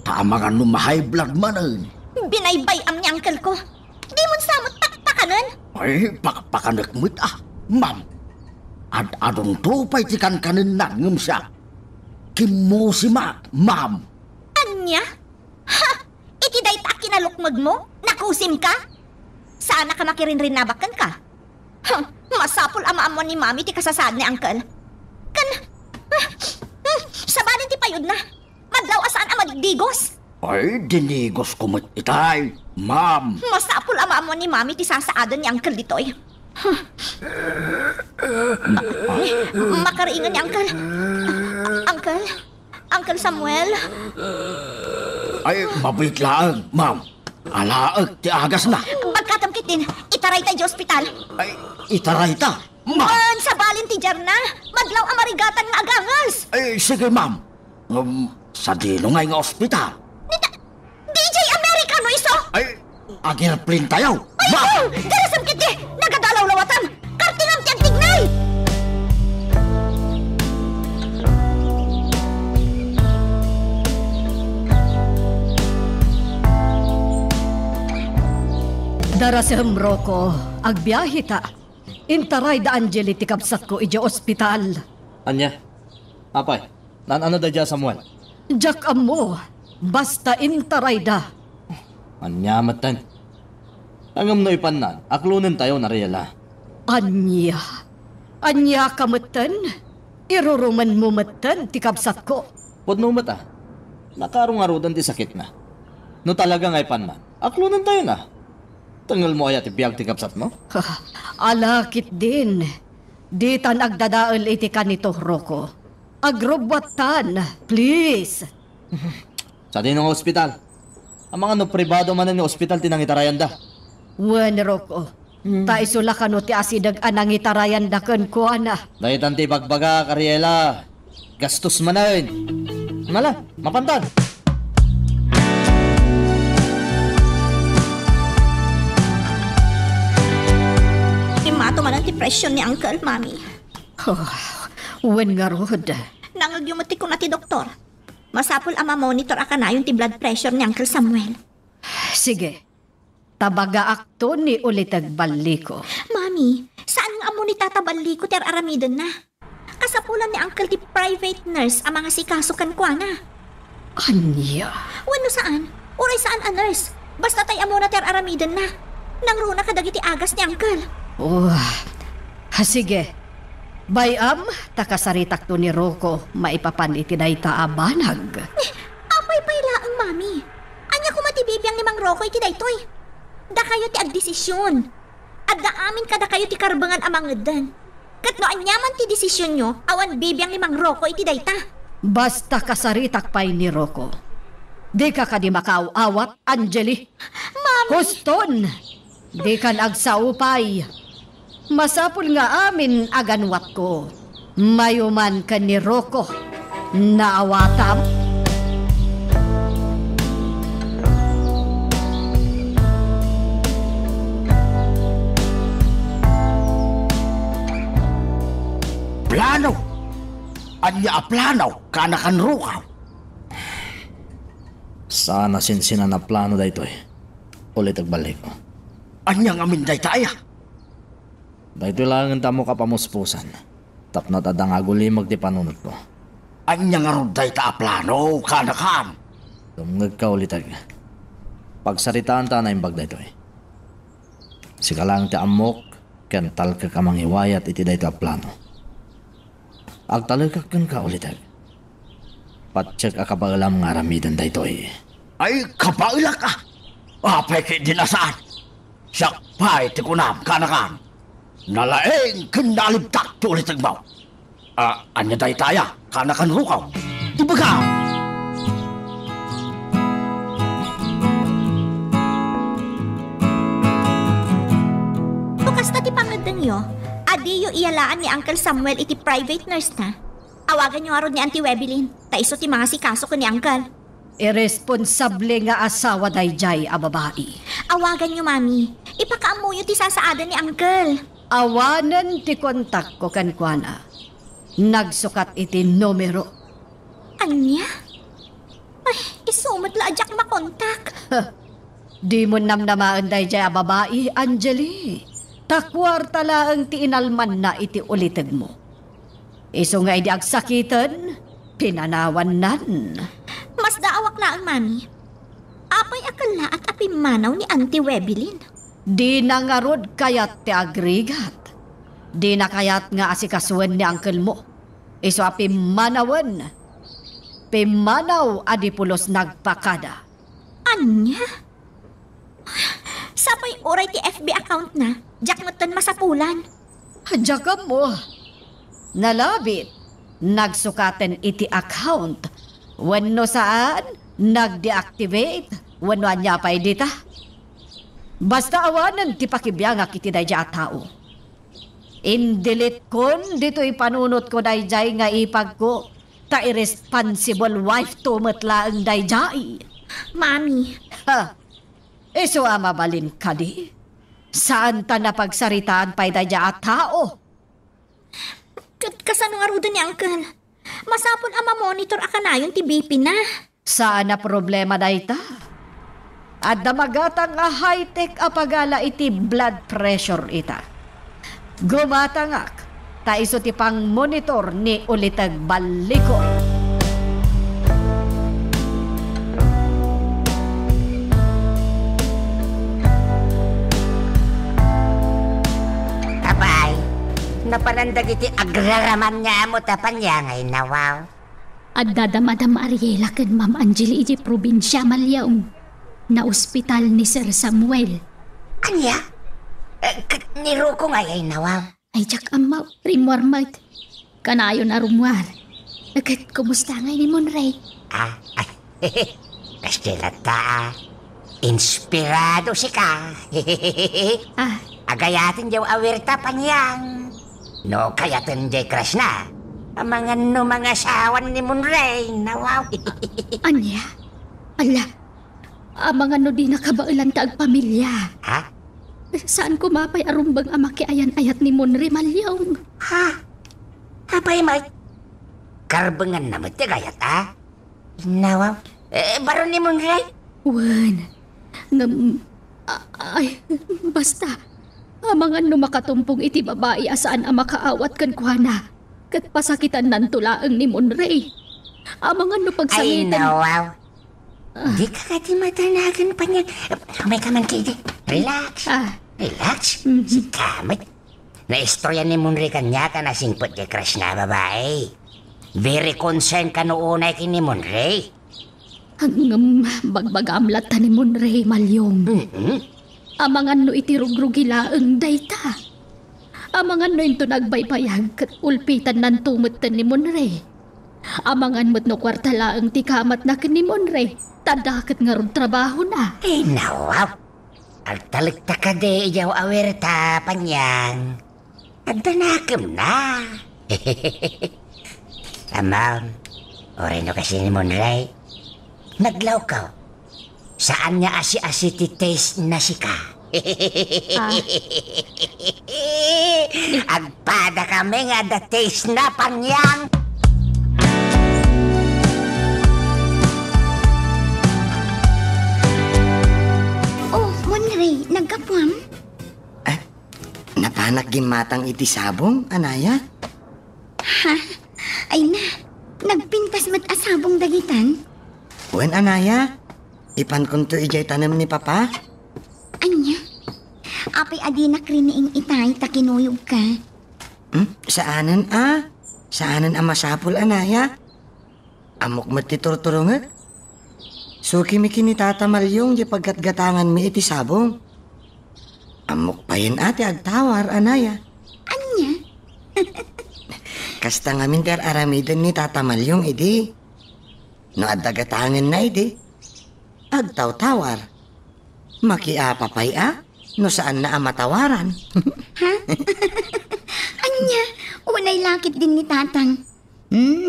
Taamangan numahay blood manan. Binaybay am ni Uncle ko. Di mo samot pakpakanan. Ay, pakpakanagmit Ma'am. Adong tupay tikan kanin nangem siya. Kimusima, Ma'am. Anya? Ha? Itiday ta kinalukmag mo? Nakusim ka? Sana ka makirinrin nabakan ka? Huh, masapol ama-amon ni Mami ti kasasad ni Uncle. Sabalin ti payod na. Madlaw asaan ang madigdigos? Ay, dinigos ko itay, Ma'am. Masapol ama-amon ni Mami ti sasaadon ni Uncle ditoy. Makariingan ni Uncle. Uncle Samuel? Ay, mabait lang, Ma'am. Alaag, ti agas na. Pagkatamkit din, itaray tayo sa ospital. Ay, itaray ta, Ma'am. Sa balin ti Jarna, madlaw ang marigatan nga agangas. Ay, sige, Ma'am. Sa dino nga ospital. DJ Americano iso? Ay, agirplin tayo, Ay, Ma'am. darasam kiti, nagadalaw lawatan. Kartinam tiyang tignay. Darasem Rocco, agbiyahe ta. Intaray da Angeli ti kapsat ko ija ospital. Anya? Apay, ano da dya Samuel? Jak amo, basta intaray da. Anya matan. Angam no ipanan, aklunin tayo na Riela. Anya ka matan? Iruruman mo matan ti kapsat ko. Pudno mata, nakarungarudan ti sakit na. No talaga ngay panan, aklunin tayo na. Tangal mo ayat ibiyag ti kapsat mo? Alakit din. Di tan agdadaal iti kanito, Rocco. Agrobatan, please. Sa dinong ospital. Ang mga no pribado man ni ospital tinangitarayan da. Wen, Rocco. Ta isula ka no ti asidag anang itarayan da ken ko ana. Dahitan ti bagbaga, Kariela. Gastos man na yun. Nala, mapantan. Imato man ang depression ni Uncle, Mami. Wen nga rod. Nangagyumati ko na ti doktor. Masapol ama monitor akanayon ti blood pressure ni Uncle Samuel. Sige. Tabaga akto ni ulitag baliko. Mami, saan nga amo ni tatabali ko ter aramidan na? Kasapulan ni Uncle ti private nurse ang mga sikasukan ko na. Anya? Wano saan? Uray saan a nurse? Basta tay amo na ter aramidan na. Nangruna ka dagiti agas ni Uncle. Oh, sige. Bayam, takasaritak to ni Rocco, maipapan iti dayta abanag. Apay laang, Mami. Anya ko matibibiyang ni Mang Rocco iti daytoy. Da kayo ti agdesisyon. At da amin kada kayo ti karbangan amang edan. Kat no anyaman ti desisyon nyo, awan bibiyang ni Mang Rocco iti dayta. Basta kasaritak pay ni Rocco. Di ka di makauawat, Angeli. Mami! Huston! Di ka agsaupay. Masapul nga amin aganwat ko. Mayuman ka ni Rocco. Naawatam. Plano! Anya a plano, kanakan rukaw. Sana sinsina na plano daytoy. Ulit agbalik ko. Anya nga min daytaya. Daytoy lang ang tamo kapamuspusan. Tapnat adang agulimag di panunod ko. Anya nga rod dayta a plano, kanakan. Dumngag ka ulit ag. Pagsaritaan ta na imbag daytoy. Sika lang ti amok, kental ka kamang iwayat iti dayto a plano. Agtalagak ka ulit ag. Patsyag akabagalam nga ramidan daytoy. Ay, kapaila ka. Apay kay dinasaan. Siyak pa'y tikunam, kanakan. Nalaeng kinalibtak to ulit agbaw. Anya daytaya, kanakan rukaw. Ibagaw! Bukas na ti pangadang yo, adiyo iyalaan ni Uncle Samuel iti private nurse na. Awagan nyo arod ni Auntie Webelin. Taiso ti mga sikaso ko ni Uncle. Irresponsable nga asawa dayjay a babae. Awagan nyo, Mami. Ipakaamuyo ti sasaada ni Uncle. Awanan ti kontak ko kankwana. Nagsukat iti numero. Anya? Ay, isumat la ajak makontak. Di mo namnamaan dayjay a babae, Angeli. Takwarta laang ti inalman na iti ulitag mo. Iso nga idi agsakitan, pinanawan nan. Mas daawak na ang Mami. Apay akala at apimanaw ni Auntie Webelin. Di na nga rod kayat ti agrigat. Di na kayat nga asikasuan ni uncle mo. Iso apimanawan. Pimanaw adipulos nagpakada. Anya? Sapay oray ti FB account na. Jack moton masapulan. Hadya mo. Nalabit. Nagsukaten iti account. Wano saan? Nag-deactivate. Wano anya pa'y dita. Basta awanan ti pakibiyangak iti dayjay a tao. Indilit kon dito'y panunot ko dayjay nga ipag ko. Ta irresponsible wife to matlaang dayjay. Mami. Ha? Iso mabalin ka di? Saan ta napagsaritaan pa'y dayjay a tao? Kasano nga rudo ni Uncle? Masapon ama monitor akanayon ti BP na. Saan na problema dayta? At damagatang a high-tech apagala iti blood pressure ita. Gumatangak, ta iso ti pang monitor ni ulitag baliko. Abay, napalandag iti agraraman nga mo tapanyangay na wow. At dadamadam Ariela ken Ma'am Angeli iti probinsya malyaong na ospital ni Sir Samuel. Anya? Niro ko nga ay nawaw. Ay jak amaw, rimwarmat. Kanayo na rumwar. Agad kumusta ngay ni Monray? Kastilata inspirado si ka. Agayatin jaw awirta panyang. No kayatin jay crush na. Ang mga asawan ni Monray, nawaw. Anya? Ala, mga no di nakabailan ta ag pamilya. Ha? Saan kumapay arumbang amaki ayan-ayat ni Monray Malyong? Ha? Abay, Mike. Karbangan na matigayat, ha? Nawaw. Baro ni Monray? Wan. Ay, basta. Mga no makatumpong iti babae asaan ang makaawat kan kuhana. Kat pasakitan nan tulaang ni Monray. Mga no pagsangitan. Ay, nawaw. Di ka matanagan pa niya. May kaman kayo. Relax. Ah, Relax. Si Kamit. Naistorya ni Munri kanya ka na singpot kay crush na babae. Very concerned ka noonay kini Munri. hanggang bagbagamlat ni Monre Malyong. Amangan no itirugrugilaang dayta. Amangan no into nagbaybayag kat ulpitan nan tumatan ni Monre. Amangan mo't no kwartalaang tikamat na kini Monre. Tadakat nga ron trabaho na. Nawaw. Agtalikta ka de iyaw awerta panyang. Agdanakam na. Amam, oray no kasi ni Monray. Naglaw ka. Saan niya asi-asi taste na si ka? Agpada kami nga the taste na panyang. Oh, Monray, nagkapwam? Napanak gimatang iti sabong, anaya? Ha? Ay na, nagpintas mat asabong dagitan? Wen, anaya? Ipan kunto ijay tanam ni papa? Anya? Apay adi na kriniing itay takinuyog ka. Saanan Saanan masapul, anaya? Amok mat ti turturungat? Suki mi kinitatamalyong di paggatgatangan mi iti sabong. Amok pa yun ate agtawar, anaya. Anya? Kasta nga minter aramidan ni tatamalyong idi. No adagatangan na idi. Agtaw-tawar. Makiapapay no saan na amatawaran. Ha? Anya? Unay lakit din ni tatang.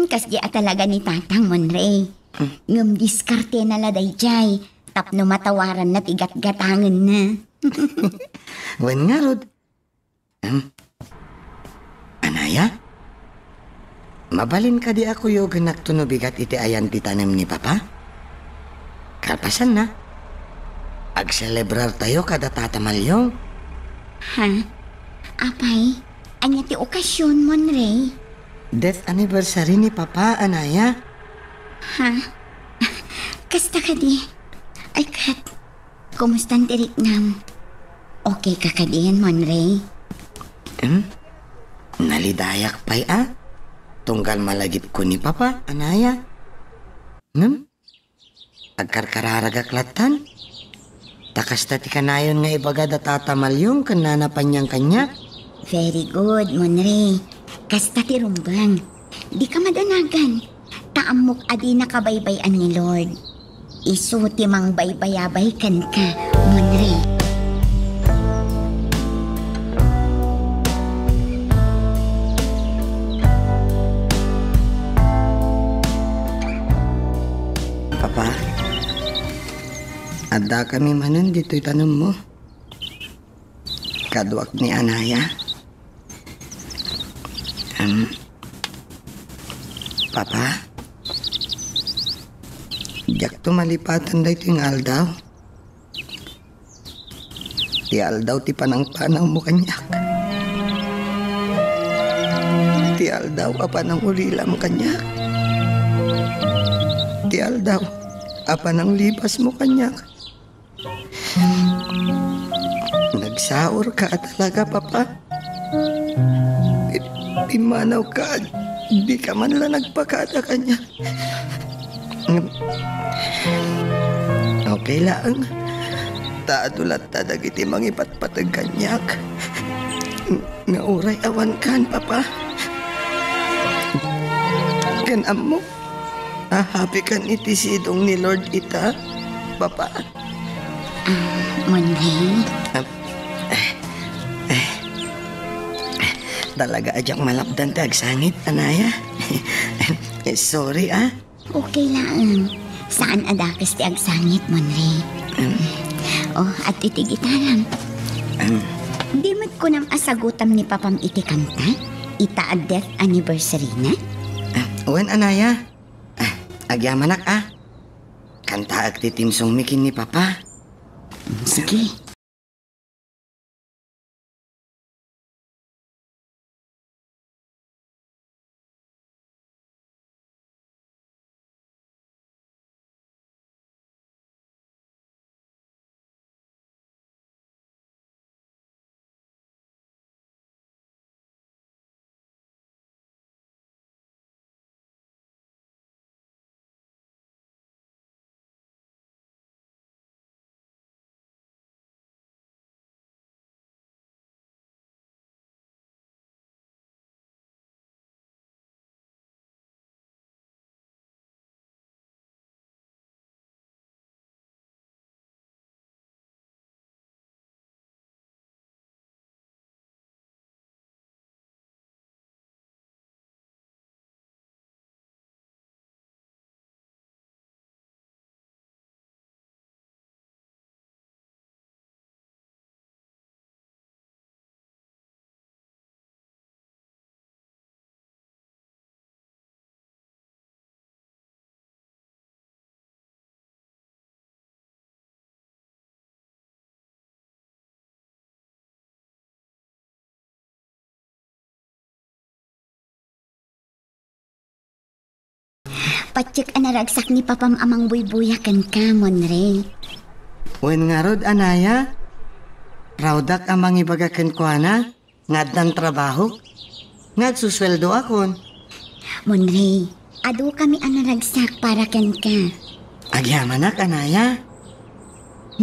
Kasdi talaga ni tatang, Monray. Ngam diskarte na laday jay. Tapno matawaran na tigat-gatangan na. Wen nga, Rod. Anaya? Mabalin ka di ako yung nagtunubigat iti ayan ti tanim ni Papa? Kalpasan na. Agselebrar tayo kada tatamalyong. Ha? Apay, anya ti okasyon, Monray? Death anniversary ni Papa, anaya. Ha? Kasta ka di. Ay, Kat. Kumustan tirik nam? Okay ka ka diyan, Monray? Nalidayak pa'y Tunggal malagip ko ni Papa, anaya. Agkarkararagaklatan. Takas ti kanayon nga ibagada tatamalyong kananapan niyang kanya. Very good, Monray. Kasta ti rumbang. Di ka madanagan. Taamok adi nakabay-bayan ni Lord. Isuti mang baybayabay kan ka, Monray. Papa, ada kami manan dito'y tanong mo. Kadwak ni Anaya. Papa, jak tumalipatan dahi ito yung aldaw. Ti aldaw ti panang-panang mo kanyak. Ti aldaw apanang ulilam kanyak. Ti aldaw apanang libas mo kanyak. Nagsaor ka talaga, Papa. Imanaw ka, di ka man lang nagpakada kanya. Okay lang. Taadulat tadagiti mangipatpatag kanyak. Nauray awan kan, Papa. Kanam mo, happy kan iti sidong ni Lord ita, Papa. Monray? Talaga ajak malapdan ti agsangit, anaya. Sorry, Okay lang. Saan adakas ti agsangit, Monray? At itigitaram. Di mat ko nam asagutam ni Papam iti kanta? Ita a death anniversary na? Wen, anaya. Agyamanak, Kanta ag titimsong mikin ni Papa. Sige. Patsik anaragsak ni papam amang buybuyakan ka, Monre. Wen nga rod, anaya? Raudak amang ibagakan ko na, ngadang trabaho. Nagsusweldo akon. Monre, ado kami anaragsak para kan ka. Agyaman anaya?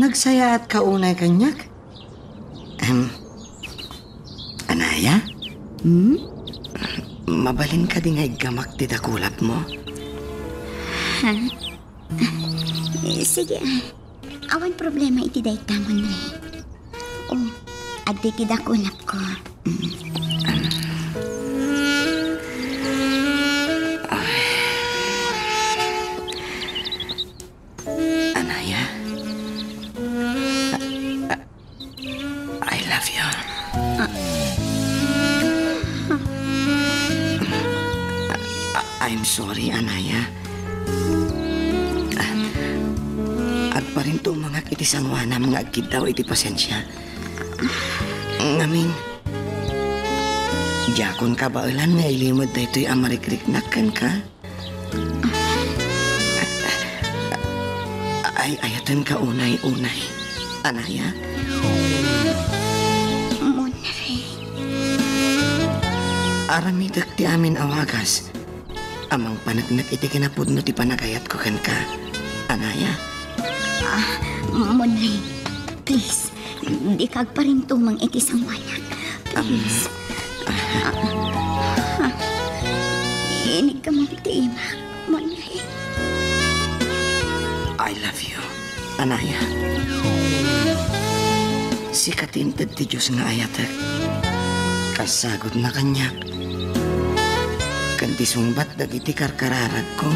Nagsaya at kaunay kanyak? Anaya? Mabalin ka di ngay gamak di dakulap mo? Ha? Sige, awan problema iti day tamon re. Oh, adi kidakulap ko. Anaya? I love you. I'm sorry, Anaya. At pa rin to mga kitisangwa na mga agkid daw iti pasensya. Ngamin, Jakon ka ba ulan nga ilimod na ito'y amarikrik-nakan ka? Ay, ayatan ka unay-unay, Anaya. Monre. Aramidak ti amin awagas. Amang panagnak iti kinapudno ti panagayat ko kan ka, Anaya. Monre, please, di kag pa rin tumang iti sangwanak. Please. Inig ka mong ti ima, Monre. I love you, Anaya. Sikatinted ti Diyos nga ayatek. Kasagod na kanya. Kanti sungbat dagiti karkararag ko.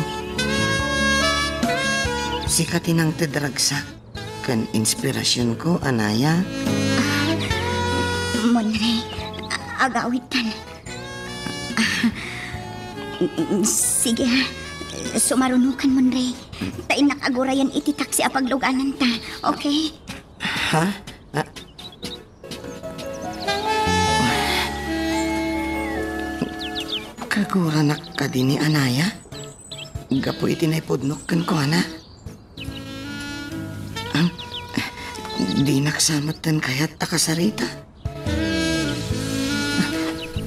Sikatin ang tidragsak. Kan inspirasyon ko, Anaya. Monre, agawitan. Sige ha, sumarunukan Monre. Tain nakagurayan iti taksi apagluganan ta, okay? Ha? Kagura na ka din ni Anaya? Gapo iti naipudnok kan ko, ana? Di naksamatan kaya't akasarita.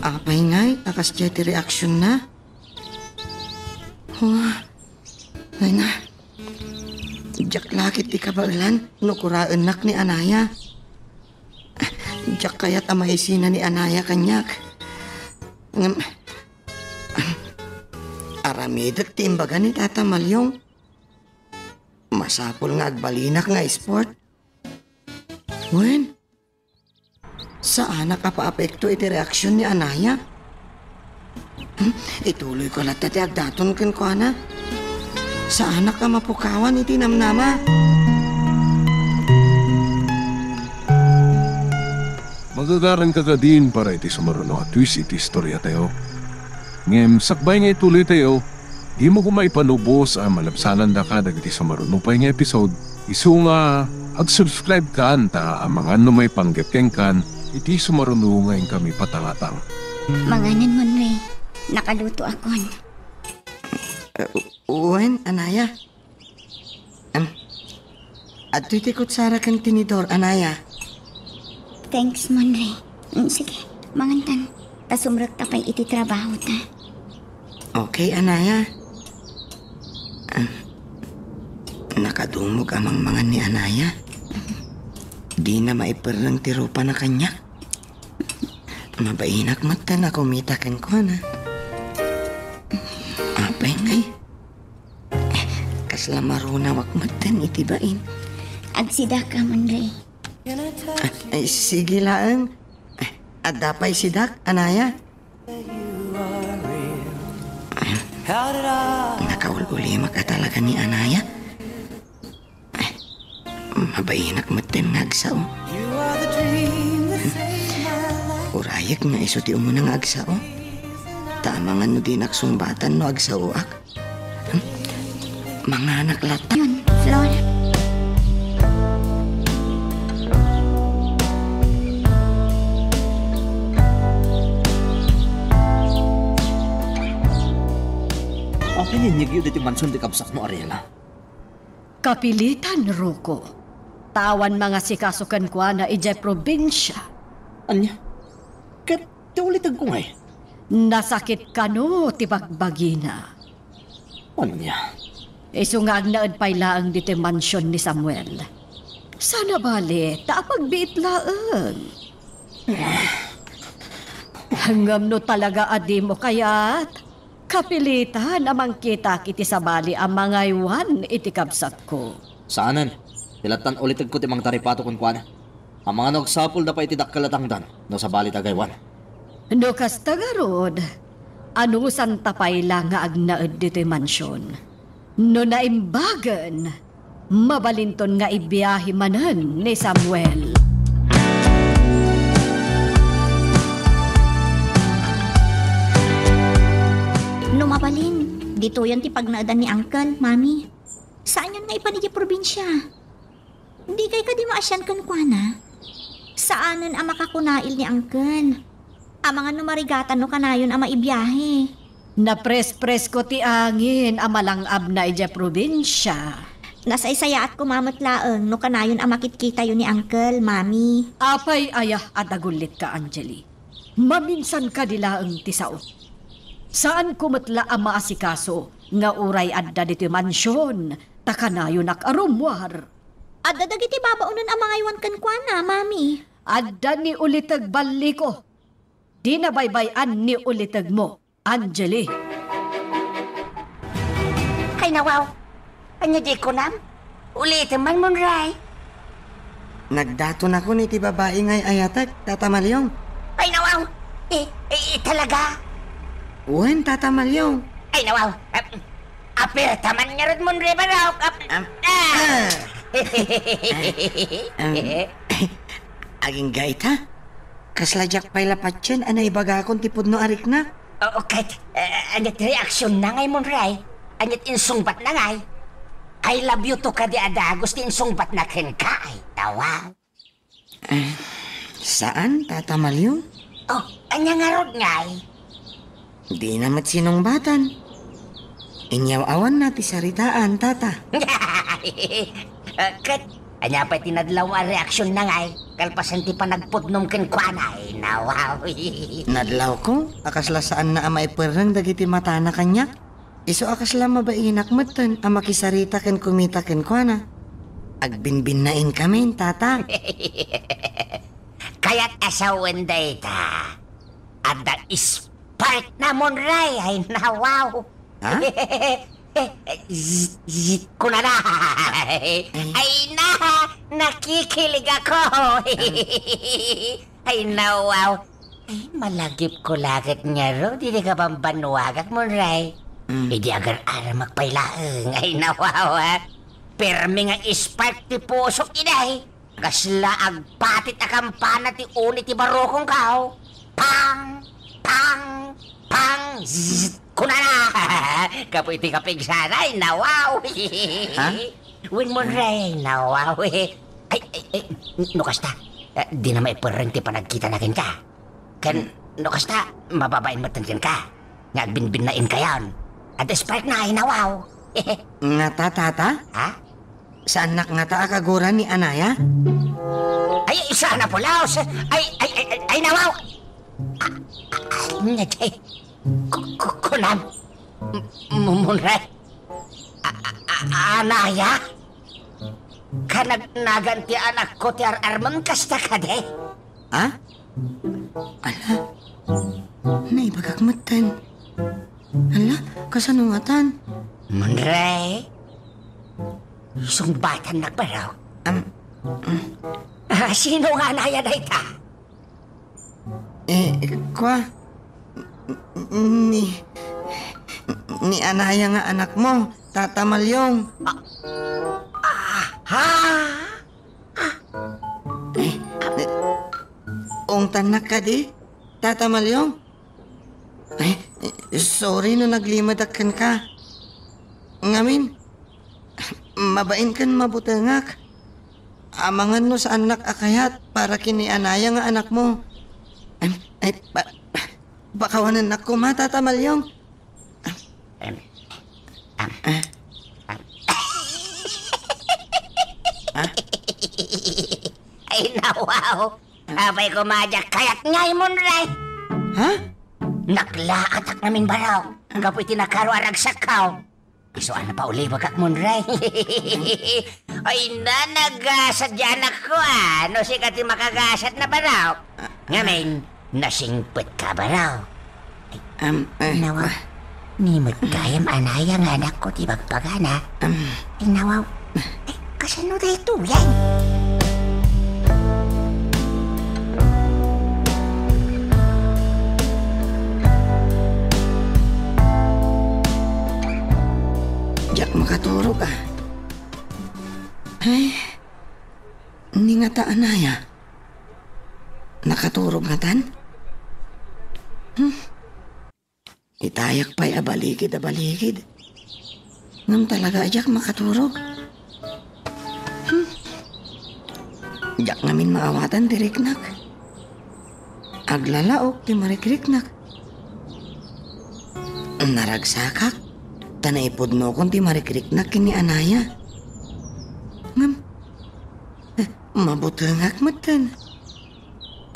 Apay nga'y akas dya ti reaksyon na. Ay na. Diyak lakit ti kabailan, nukuraan nak ni Anaya. Diyak kaya't amahisina ni Anaya kanyak. Aramidak ti imbaga ni Tata Malyong. Masapol nga agbalinak nga sport. Wen, saan nakapaapekto iti reaksyon ni Anaya? Ituloy ko lahat ti agdaton ken ko, ana. Saan ka mapukawan iti namnama? Magagaran ka din para iti sumaruno at twist iti istorya tayo. Ngem, sakbay nga ituloy tayo, di mo kumay panubos ang malapsanan da ka dagiti sumaruno pa nga episode. Isu nga, ag-subscribe ka anta ang mga may panggepkeng kan, iti sumaruno ngayon kami patangatang. Manganan Monre, nakaluto akon. Uwen, Anaya. At iti kutsara kang tinidor, Anaya. Thanks, Monre. Sige, mangantan. Tasumrag tapay iti trabaho ta. Okay, Anaya. Nakadumog amang mga ni Anaya. Di na maiperang tirupa na kanya. Mabainak mata na kumitakan ko na. Apay ngay. Kaslamaro na wakmatan itibain. Agsida ka, Monre. Ay, sige lang. At dapay sidak, Anaya. Nakaululima ka talaga ni Anaya. Mabainak matin ngagsao. Urayak nga iso ti umunang agsao. Tama nga no di naksumbatan no agsaoak. Mga anak lata. Yun, Flora. Mapinyig yun dito mansyon di kabsak mo, Ariela. Kapilitan, Roko. Tawan mga sikasukan ko na ijay probinsya. Anya? Kat, ulitan ko nga eh. Nasakit ka no, tibagbagina. Anya? Isungag na pailaang dito mansyon ni Samuel. Sana bali, taapagbiit laang. Hanggang no talaga adi mo kaya't kapilitan amang kita kiti sa bali ang mga iwan itikabsat ko. Saanan? Tilatan ulitan ko timang taripato kung kuana. Ang mga nagsapul na pa itidakkalatangdan no sa bali tagaywan. No kas tagarod, ano santa payla nga agnaed dito mansyon. No naimbagan, mabalinton nga ibiyahe manan ni Samuel. No mabalin, dito yan ti pagnaadan ni Uncle, Mami. Saan yun nga ipanigi probinsya? Di kay ka di maasyan kan kwa na? Saanan ang makakunail ni Uncle? Ang mga numarigatan no kanayon ang maibiyahe. Napres-pres ko ti angin amalangab na ija probinsya. Nasaysaya at kumamot laeng no kanayon ang makitkita yun ni Uncle, Mami. Apay ayah at agulit ka, Angeli. Maminsan ka dilaeng ti sao. Saan kumatla ang maasikaso nga uray adda dito mansyon, takanayon ak arumwar. Adda dagiti babaunan ang mga iwan kan kwa na, Mami. Adda ni ulitag bali ko. Di na baybayan ni ulitag mo, Angeli. Ay nawaw. Anya di ko nam? Ulitin man mo, Ray. Nagdato na ko ni ti babae ngay ayatag, Tata Malyong. Ay nawaw. Talaga? Uwen, Tata Malyong. Ay nawaw. Apir, taman nga rin mo, Ray, baraw. Aging gait ha? Kaslajak pa'y lapatyan, anay baga akong tipod no arik na. Oo, kahit anyat reaksyon na ngay mo, Ray. Anyat insungbat na ngay. I love you to ka di ada. Gusto insungbat na ken ka ay tawa. Saan, Tata Malyong? Oh, anya nga rod ngay. Di namat sinungbatan. Inyaw-awan na ti saritaan, Tata. Kat, anya pa tinadlaw ang reaksyon na ngay. Kalpasan ti pa nagpudnom ken kwa na ay nawaw. Nadlaw ko, akasla saan na amay perang dagiti mata na kanya. Iso akasla mabainak matan, ang makisarita ken kumita ken kwa na. Agbinbinain kami, Tata. Kaya't asawan day ta. Ada ispark na mon, Ray, ay nawaw. Ha? Kuna na. Ay na, nakikilig ako. Ay nawaw. Ay, malagip ko lagit nga ro. Di ka bang banuagak mon, Ray? Hindi agar-ara magpailaang. Ay nawaw, ha? Permi nga ispark ti pusok inay. Kasla agpatit a kampana ti uni ti barokong kao. Pang! Pang! Pang! Zzz! Kuna na! Kapoy ti kapigsanay, nawaw! Ha? Win mo rin, nawaw! Ay, nukasta, di na maiparang ti panagkita na kin ka. Kan, nukasta, mababain mo kin ka. Nga binbinain ka yan. At spark na ay nawaw! Nga ta, Tata? Ha? Saan nga ta akagura ni Anaya? Ay, sana po, Laos! Ay, nawaw! Ay, kunam, mumunre, Anaya? Kanagnagan ti anak ko ti armang kasta ka de? Ha? Ala, naibagakmatan. Ala, kasanungatan. Munre, sungbatan na ba raw? Sino nga Anaya na ita? Kwa? Ni Anaya nga anak mo, Tata Malyong. Ha? Ungtan na ka di, Tata Malyong. Sorry no naglimadakkan ka. Ngamin, mabain kan mabutangak. Amangan no sa anak akayat para kini Anaya nga anak mo. Bakawanan ako, Tata Malyong. Ay nawaw. Abay ko madyak kayat ngay mo ray. Ha? Naklaatak namin baraw. Kapoy tinakaro aragsak ka. Isuan na pa uli bagak mo ray. Ay nanagasad yan ako No si kati makagasad na baraw. Ngamin, nasingpit ka baraw. Nawaw. Nimot kayam anayang anak ko di bagpagana. Ay nawaw. Ay kasano na ito yan? Jak makaturog Ay, hindi nga ta anaya. Nakaturog nga tan? Itayak pa'y abaligid. Ngam talaga jak makaturog. Jak ngamin maawatan ti riknak. Aglalaok ti marikriknak. Naragsakak. Tanaipudno kon ti marikriknak kini anaya. Ngam, mabutengak matan.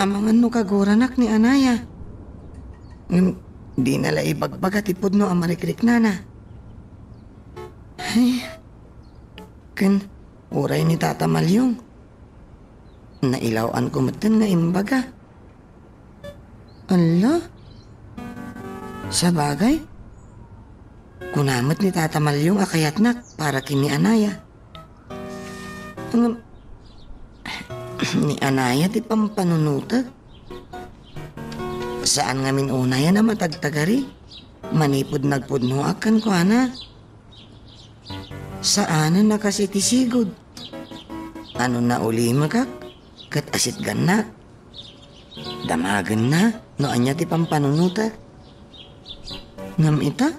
Amangan no kaguranak ni anaya. Ngam, di nala ibagbaga ti pudno ang marikriknana. Ay, kan, uray ni Tata Malyong. Nailawan ko matan nga imbaga. Ala? Sa bagay? Kunamat ni Tata Malyong akayatnak para kini anaya. Ni anaya ti pampanunutag. Saan ngamin unaya na matagtagari? Manipod nagpudno akan ko ana. Saan na nakasitisigod? Ano na uli magak? Kat asit ganak. Damagan na no anya ti pampanunutag. Ngam ita?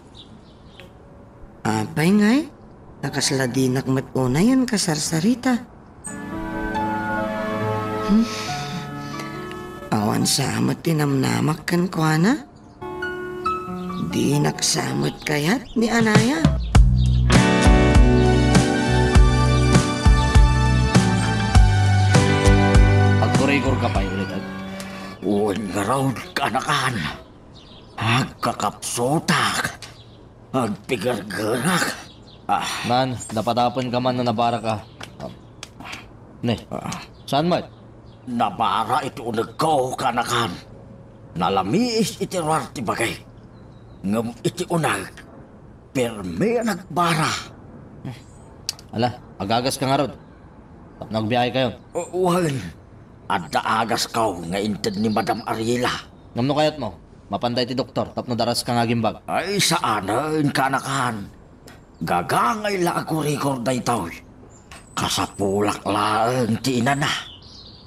Apay ngay, nakasladinak matunayan kasarsarita. Awan samot tinamnamak kan ko ana? Di naksamot kayat ni anaya. Pagkurigor ka pa ulit. Uwan nga raw kanakan. Agkakapsotak. Agpigargarak. Man, napatapon ka man na nabara ka. Saan mo? Nabara iti unag ko kanakan. Nalamiis iti rarti bagay. Ngam iti unag. Perme nagbara. Ala, agagas ka nga rod. Nagbiyahe kayo. Uwan. Adda agas kaw nga inted ni Madam Ariela. Ngam no kayat mo? Mapanday ti doktor, tapno daras ka nga gimbag. Ay, saanan kanakan. Gagangay la ako record na ito. Kasapulak laang ti ina na.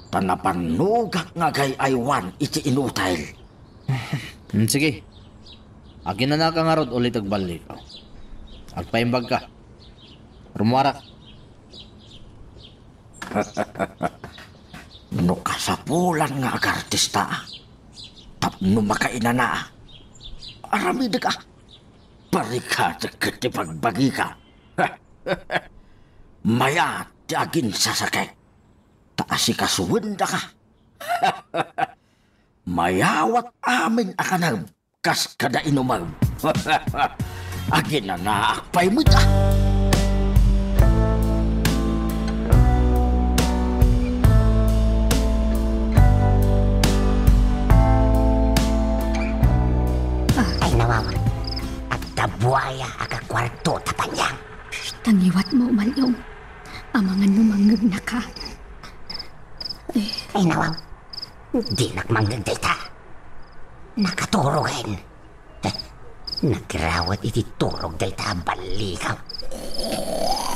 Tanapanugak nga gay aywan iti inutay. Sige. Akin na ka nga rod ulit agbalik. Agpaimbag ka. Rumuarak. No kasapulan nga agartista. Tapno makaina na. Aramid ka. Barikada ka ti pagbagi ka. Maya ti agin sasakay. Taasi ka suwenda ka. Mayawat amin akanag kas kada inumag. Agin na naakpay mo ka. Nawaw. At tabuaya aga kwarto tapanyang. Tangiwat mo, Malyong. Amangan numanggag na ka. Ay nawaw. Di nakmanggag data. Nakaturogan. Nagrawat iti turog data balikaw.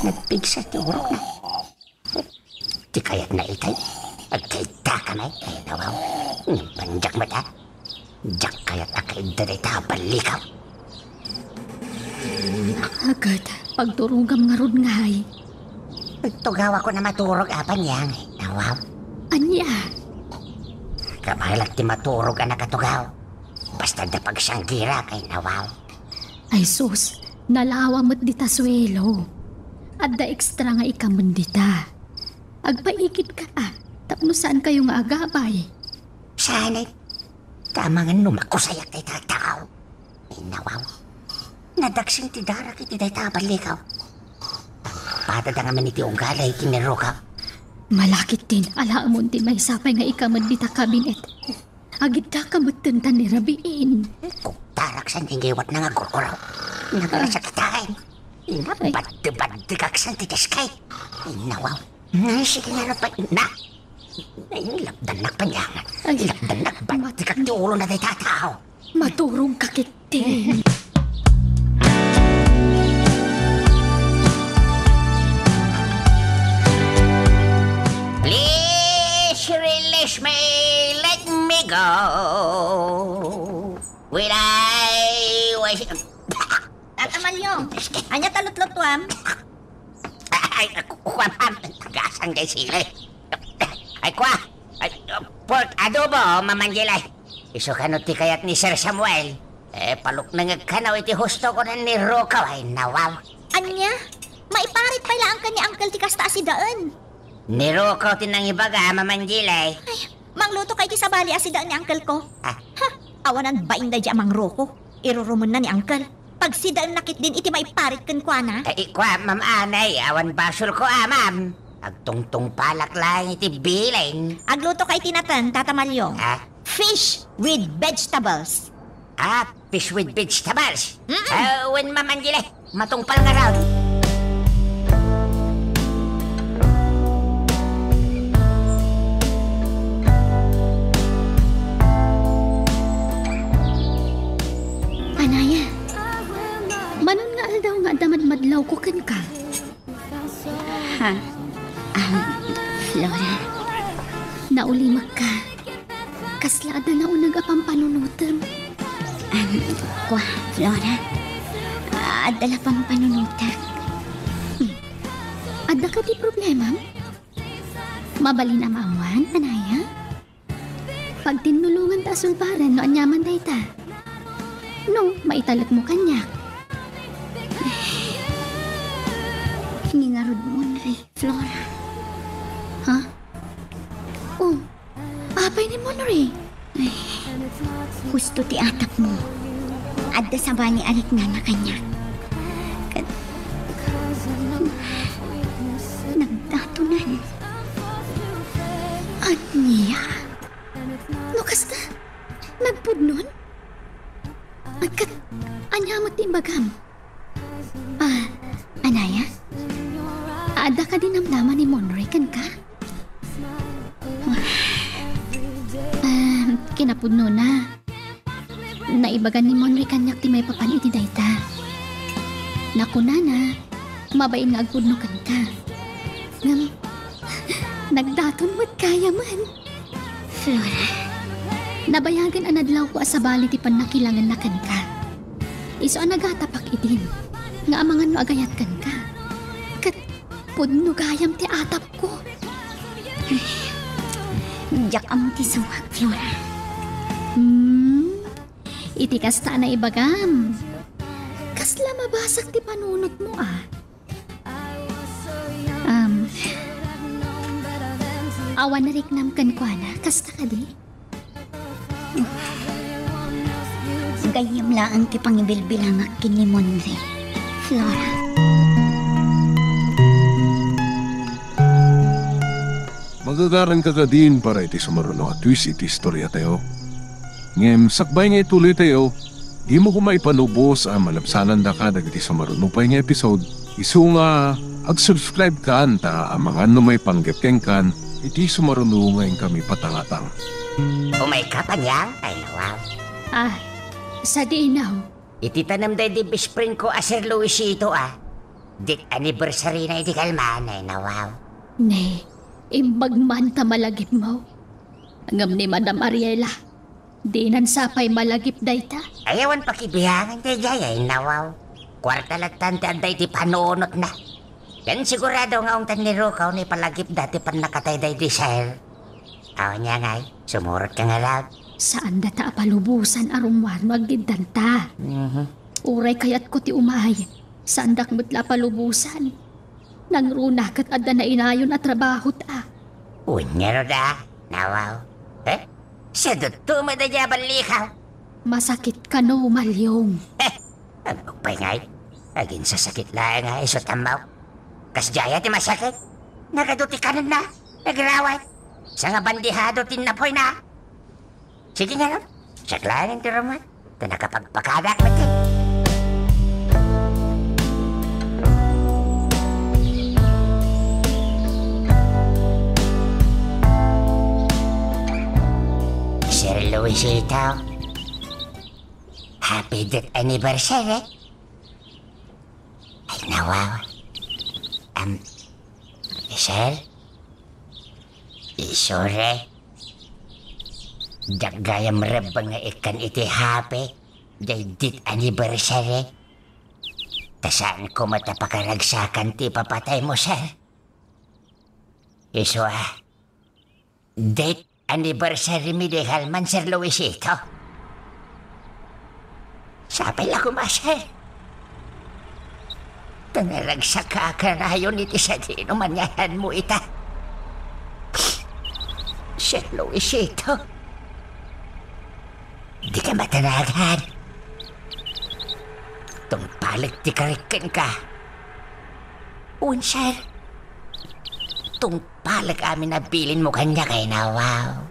Nagpigsa ti urok na. Di kayat na itay. Agkayta ka na. Ay nawaw. Panjak mata. Diyak kaya't akay dita balikaw. Agad, pagturugam nga rod nga hay. Tugawa ko na maturog apan yang. Nawaw. Anya? Kabahilat ti maturog ang nakatugaw. Basta da pagsanggira kay nawaw. Ay sus, Nalawa mo't di taswelo. At da ekstra nga ikaman dita. Agpaikit ka tapno saan kayo nga agabay. Sana'y tama nga numakusayak tayo tao. Inawaw. Nadagsing ti darak iti tayo tabalikaw. Patada nga man iti ugalay kinirukaw. Malakit din, alaamon din may sapay nga ikaman dita kabinet. Agit ka kamutuntan ni Rabiin. Kung tarak saan tingiwat na nga gurguraw. Nagalasakitain. Inabad-bad kak saan titiskay. Inawaw. Sige nga na pa ina. Labdanak pa niya. Labdanak ba? Tikak ti ulo na tayo tatao. Maturong kakitin. Please release me. Let me go. Will I was... Tatamalyong, anya talutlotwam? Ay, kuha pa. Tagasang kay sila. Ay, kuha. Pork adobo, mamanjilay. Iso kanot ti kayat ni Sir Samuel. Paluk na nga kanaw iti husto ko na ni Rokaw. Ay, nawaw. Anya? Maiparit pa ilaan ka ni Uncle ti kasta si daan. Ni Rokaw tinang ibaga, mamanjilay. Ay, mangluto kay ti sabali si daan ni Uncle ko. Ha, awanan ba inday di amang Roko? Irurumon na ni Uncle. Pag si daan nakit din iti maiparit kan kwa na. Ay, kwa, ma'am anay. Awan basol ko, ma'am. Agtungtong palak lang iti bilain. Agluto kay tinatan, tatamalyong. Fish with vegetables. Fish with vegetables. When mamanjilay, matungpal nga raw. Anaya, manon nga aldaw nga damad-madlaw ko kan ka. Ha? Flora, Naulimag ka. Kaslaada na unag apang panunutan. kwa, Flora. Adala pang panunutak. Ada ka di problema? Mabalin ang maamuan, Anaya? Pag tinulungan ta sulbaran, no anyaman day ta. No, maitalak mo kanyak. Ningarod mo rin, Flora. Ha? Oh, apay ni Monry. Gusto ti atap mo. Adda sa bani arik na na kanya. Nagdatunan. Anya? No, kasta? Nagpudnon? Agkat, anya mo timbagam. Anaya? Ada ka din namnaman ni Monry kan ka? Kinapudno na. Naibagan ni Monry kanyak ti may papan iti dayta. Nakuna na, mabain nga agpudno kan ka. Ngam, nagdaton mo't kaya man. Flora. Nabayagan anadlaw ko asabali ti panakilangan na kan ka. Iso ang nagatapak itin. Nga amangan no agayat kan ka. Kat pudno gayam ti atap ko. Diyak amo ti suwag, Flora. Iti kasta na ibagam. Kasla mabasak ti panunot mo awan na riknam kan kwa na. Kasta ka di? Gayam lang ti pangibilbilang akin ni Monre, Flora. Magagaran ka din para iti sumaruno at twist iti istorya tayo. Ngem, sakbay nga ituloy tayo, di mo kumaipanubos ang malapsanan da ka dagiti sumaruno pa nga episode. Isu nga, ag-subscribe ka anta ang mga numay panggepkeng kan, iti sumaruno ngayon kami patangatang. Umay ka pa niyang? Ay, nawaw. Sa dinaw. Iti tanam day di bispring ko Sir Luisito Dik anniversary na iti kalman. Ay, nawaw. Ne, imbag man ta malagip mo. Ngam ni Madam Ariela. Di nan sapay malagip dayta. Ayawan pakibihangan tayo ay nawaw. Kwarta lagtan ti anday ti panunot na. Yan sigurado nga ang taniro ka ni palagip dati pan nakatay day di sir. Awan niya ngay, sumurot ka nga lang. Saan data apalubusan arumwan magidanta. Uray kayat ko ti umay. Sandak mutla palubusan. Nang runa kat adda na inayon at trabaho ta. Unyaro da, nawaw. Sa duto mo da jabal likaw. Masakit ka no, Malyong. Ang pagpangay. Agin sa sakit lang nga iso tamaw. Kasjaya ti masakit. Nagaduti ka na. Nagrawat. Sa nga bandihado tinapoy na. Sige nga ron. Saklanin ti Roman. Ito nakapagpakadak mo ti. Sir Luisito. Happy death anniversary. Ay, nawaw. Sir? Isore? Dagayam rabang nga ikan iti happy. Day death anniversary. Tasaan ko matapakaragsakan ti papatay mo, sir? Iso date anniversary mi de halman, Sir Luisito. Sapay lang sir. Tanaragsak ka karayon iti sa dinumanyahan mo ita. Sir Luisito. Di ka matanagan. Tungpalit ti karikin ka. Sir. Tungpalit amin na bilin mo kanya kay nawaw.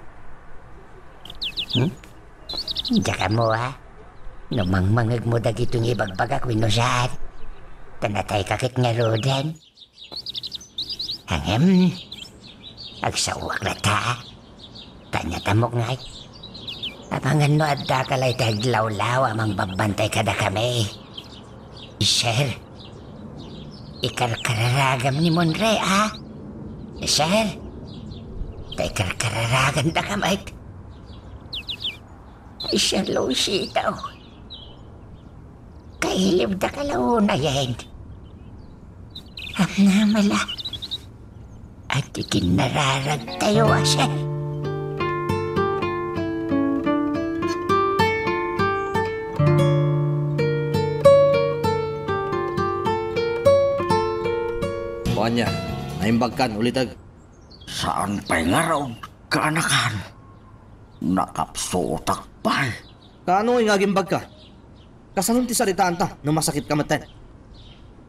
Diyan mo Numangmangag mo dagitong ibagbagak winosaan. Tanatay kakit nga rodan. Hangem. Agsawak na ta. Tanya tamok ngay. Abangan no at dakalay taglaw-law amang babantay kada kami. Sir. Ikarkararagam ni Monre Sir. Ikarkararagan da kamay. Sir Luisito. Kailib da kalaw na yan. Ang namala. At ikinararag tayo, sir. Buwan niya, naimbagkan ulitag. Saan pa'y nga raw kaanakan? Nakapsutak pa. Kaano nga gimbag ka? Kasanong ti saritaan ta nung masakit ka maten?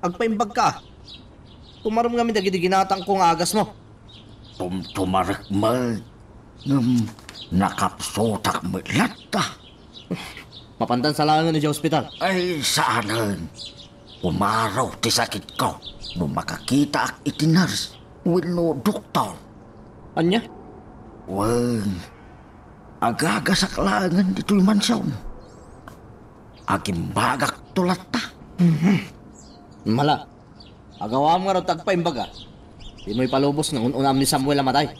Agpaimbag ka. Tumarom kami dagiti ginatang kong agas mo. Tumtumarik mal. Nakapsutak mo lata. Mapantan sa langan ni hospital. Ay, saanan? Umaraw ti sakit ko. Nung makakita ak iti nurse. Wino doktor. Anya? Wen. Agaga sa kalangan dito'y mansyon. Agimbagak tulat ta. Mala. Agawa mo nga raw tagpaimbaga. Di mo'y palubos ng unam ni Samuel amatay.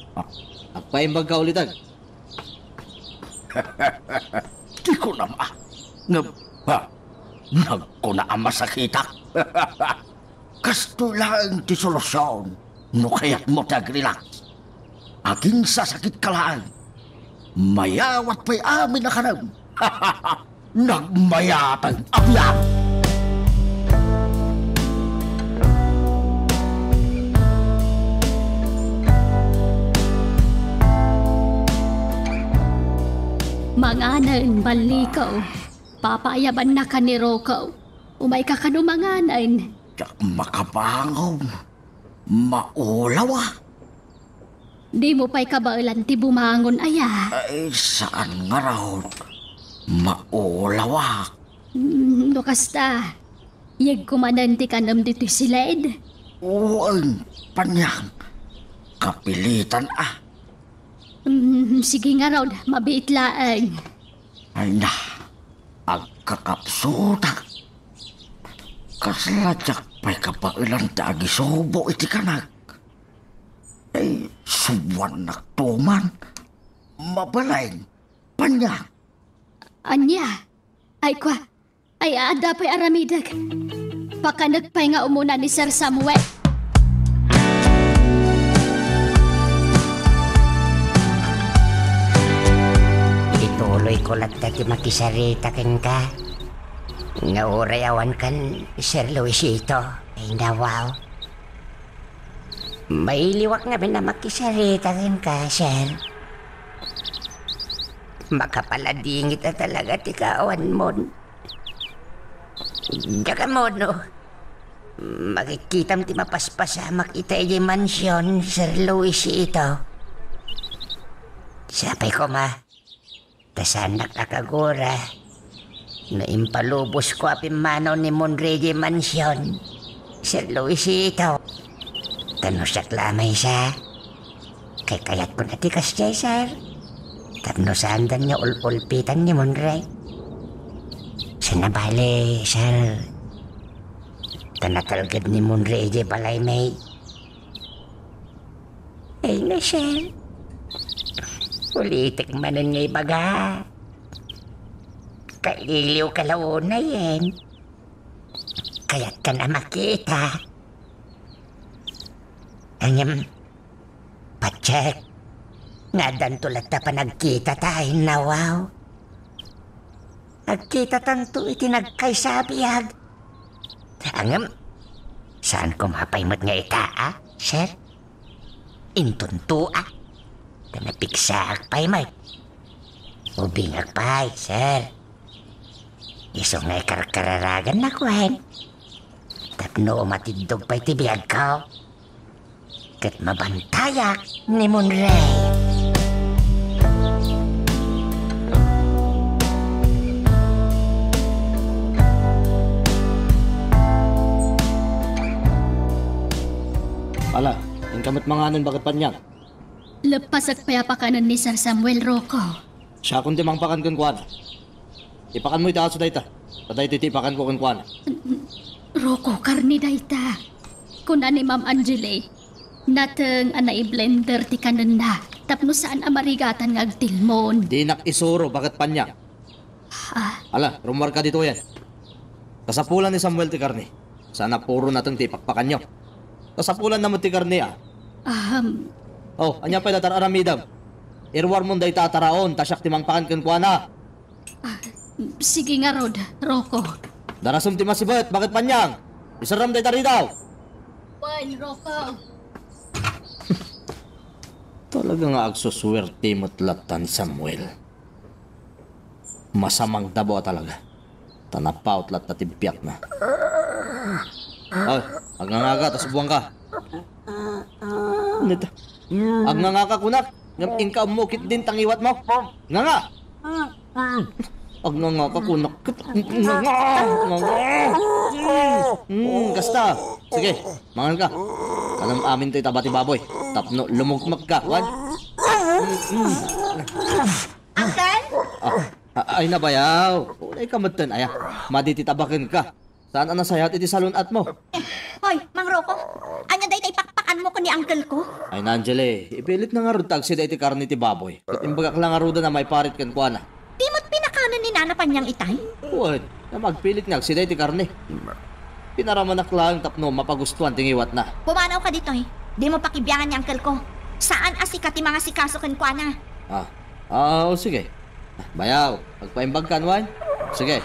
Agpaimbag ka ulitag. Di ko naman. Nagkunaan masakitak. Kasto lang ti solusyon. No kaya't mo tag-relax. Aging sasakit ka lang. Mayawat pa'y amin na kanam. Nagmayatang abyan. Manganan, balikaw. Papayaban na ka ni Rocco. Umay ka kanumanganan. Makabangon. Maulawa. Di mo pa'y kabailan ti bumangon aya. Ay, saan nga raw? Maulawa. No kasta. Yag kumanan ti kanam dito si Led. Uwan, panyang. Kapilitan Sige nga raw, mabiit laang. Ay na, agkakapsutak. Kasladyak pa'y kapailan tagi subo iti kanak. Ay, suwan naktuman. Mabalay, panyang. Anya? Ay kwa, ay ada pa'y aramidag. Pakanag pa'y nga umuna ni Sir Samuel. Ituloy ko lang dati makisarita ken ka. Naurayawan kan, Sir Luisito. Ay nawaw. May liwak nga ba na makisarita rin ka, Sir? Makapaladingit na talaga tikawan mo. Daka mo, no? Makikitam ti mapaspasa makita yung mansyon, Sir Luisito. Sapay ko ma, tasan nakakagura. Naimpalubos ko apimano ni Monrege Mansion, Sir Luisito. Tanusak lamay siya. Kay kayat ko natikas siya, Sir. Tapnosandan niya ulpitan ni Monre. Sanabali, Sir. Tanatalgad ni Monrege balay may. Ay na, Sir. Ulitik manan niya ibaga. Kailiw kalaw na yan. Kaya't ka na makita. Anyam, pacheck. Nadan tulad ta pa nagkita tayo na wow. Nagkita tanto iti nagkaysabiyag. Anyam, saan ko mapaymot nga ita, Sir? Intunto, Tanapiksaak pa'y may. Ubingag pa'y, Sir. Iso nga'y kararagan na kwen. Tapno matindog pa'y tibiyag ko. Kat mabantayak ni Monrey. Ala, yung kamot manganon bakit panyag? Lepas at payapakanan ni Sir Samuel Rocco. Siya kung timang pakan kun kuan. Ipakan mo itaas sa dayta. Patay titipakan ko kun kuan. Rocco, karni dayta. Kuna ni Ma'am Angele, nateng anay blender ti kanon na. Tapno saan amarigatan ng agtilmon. Di nak isuro bakit panyag. Ala, rumwar ka dito yan. Kasapulan ni Samuel ti karni. Sana puro natong tipakpakan nyo. Kasapulan naman ti karni Oh, anya pa datar aramidam. Irwar mo day tataraon, tasyak timang pakan kun kuana. Sige nga, Rod, Rocco. Darasum ti masibet, bakit panyang? Isaram day tari daw. One, Rocco. Talaga nga agsuswerte mo't latan ni Samuel. Masamang dabo talaga. Tanapaut lat natibyak na. Ay, agngangaga, tas buwang ka. Nita. Agnangaka kunak. Ngam ingka mo kit din tangiwat mo. Nganga. Agnangaka kunak. Kasta. Sige, mangan ka. Kanang amin to'y tabati baboy. Tapno lumugmak ka. Wan. Uncle? Ay nabayaw. Ulay ka matan. Ay, madititabakin ka. Saan ang nasayat iti salunat mo? Hoy, Mang Rocco, anya day tay pakpakan mo ko ni uncle ko? Ay Nanjele, ipilit na nga rin tagsi da iti karni ti baboy. Kat imbagak lang nga ruda na may parit kan kuana. Di mo't pinakanan ni Nana Panyang itay? Uwan, na magpilit nga si da iti karni. Pinaramanak lang tapno mapagustuhan tingiwat na. Pumanaw ka dito Di mo pakibiyangan ni uncle ko. Saan asikat ti mga sikaso kan kuana? Sige. Bayaw, magpaimbag kan wan? Sige.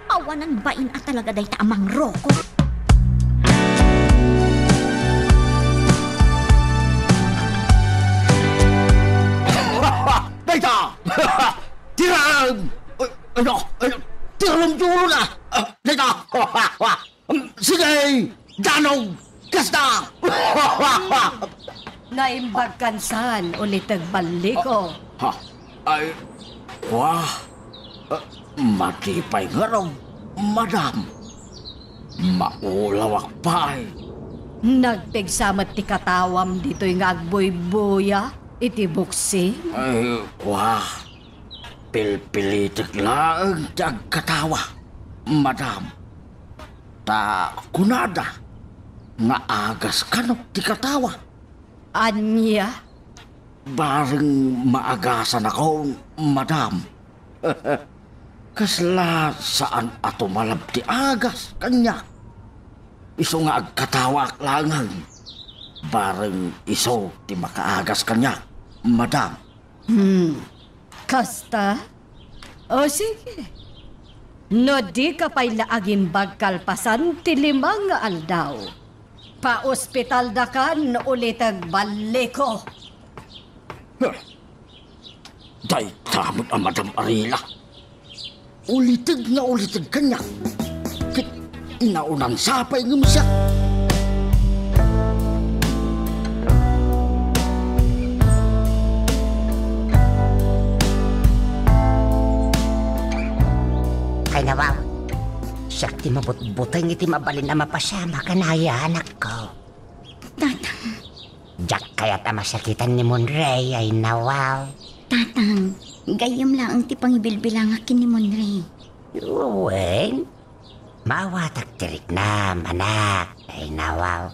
Awanan bain at talaga day ta Mang Rocco. Dayta! Tirang! Tirang dulo na! Dayta! Sige! Danog! Kasta! Naimbag kansan ulit agbaliko. Ay, wah! Matipay nga raw, madam. Maulawak pa'y. Nagpigsamat ti katawam dito'y nga agboy-boya, iti buksi. Ay, wah. Pilpilitik lang katawa, madam. Ta kunada, nga agas kanok ti katawa. Anya? Baring maagasan ako, madam. Kasla saan ato malab ti agas kanya. Iso nga agkatawak langan. Bareng iso ti makaagas kanya, madam. Kasta? O sige. No di ka pa'y laaging bagkalpasan ti 5 nga aldaw. Pa-ospital da ka no ulitag baliko. Day tamot ang Madam Arila. Ulitig na ulitig kanya. Kit inaunang sapay ng siya. Ay nawaw, siyak ti mabutbutay iti mabalin na mapasama kanaya anak ko. Tatang, Jack kaya't amasakitan ni Monray ay nawaw. tatang, gayam lang ang tipang ibilbilang akin ni Monray. Uweng, mawatak tirik na manak ay nawaw.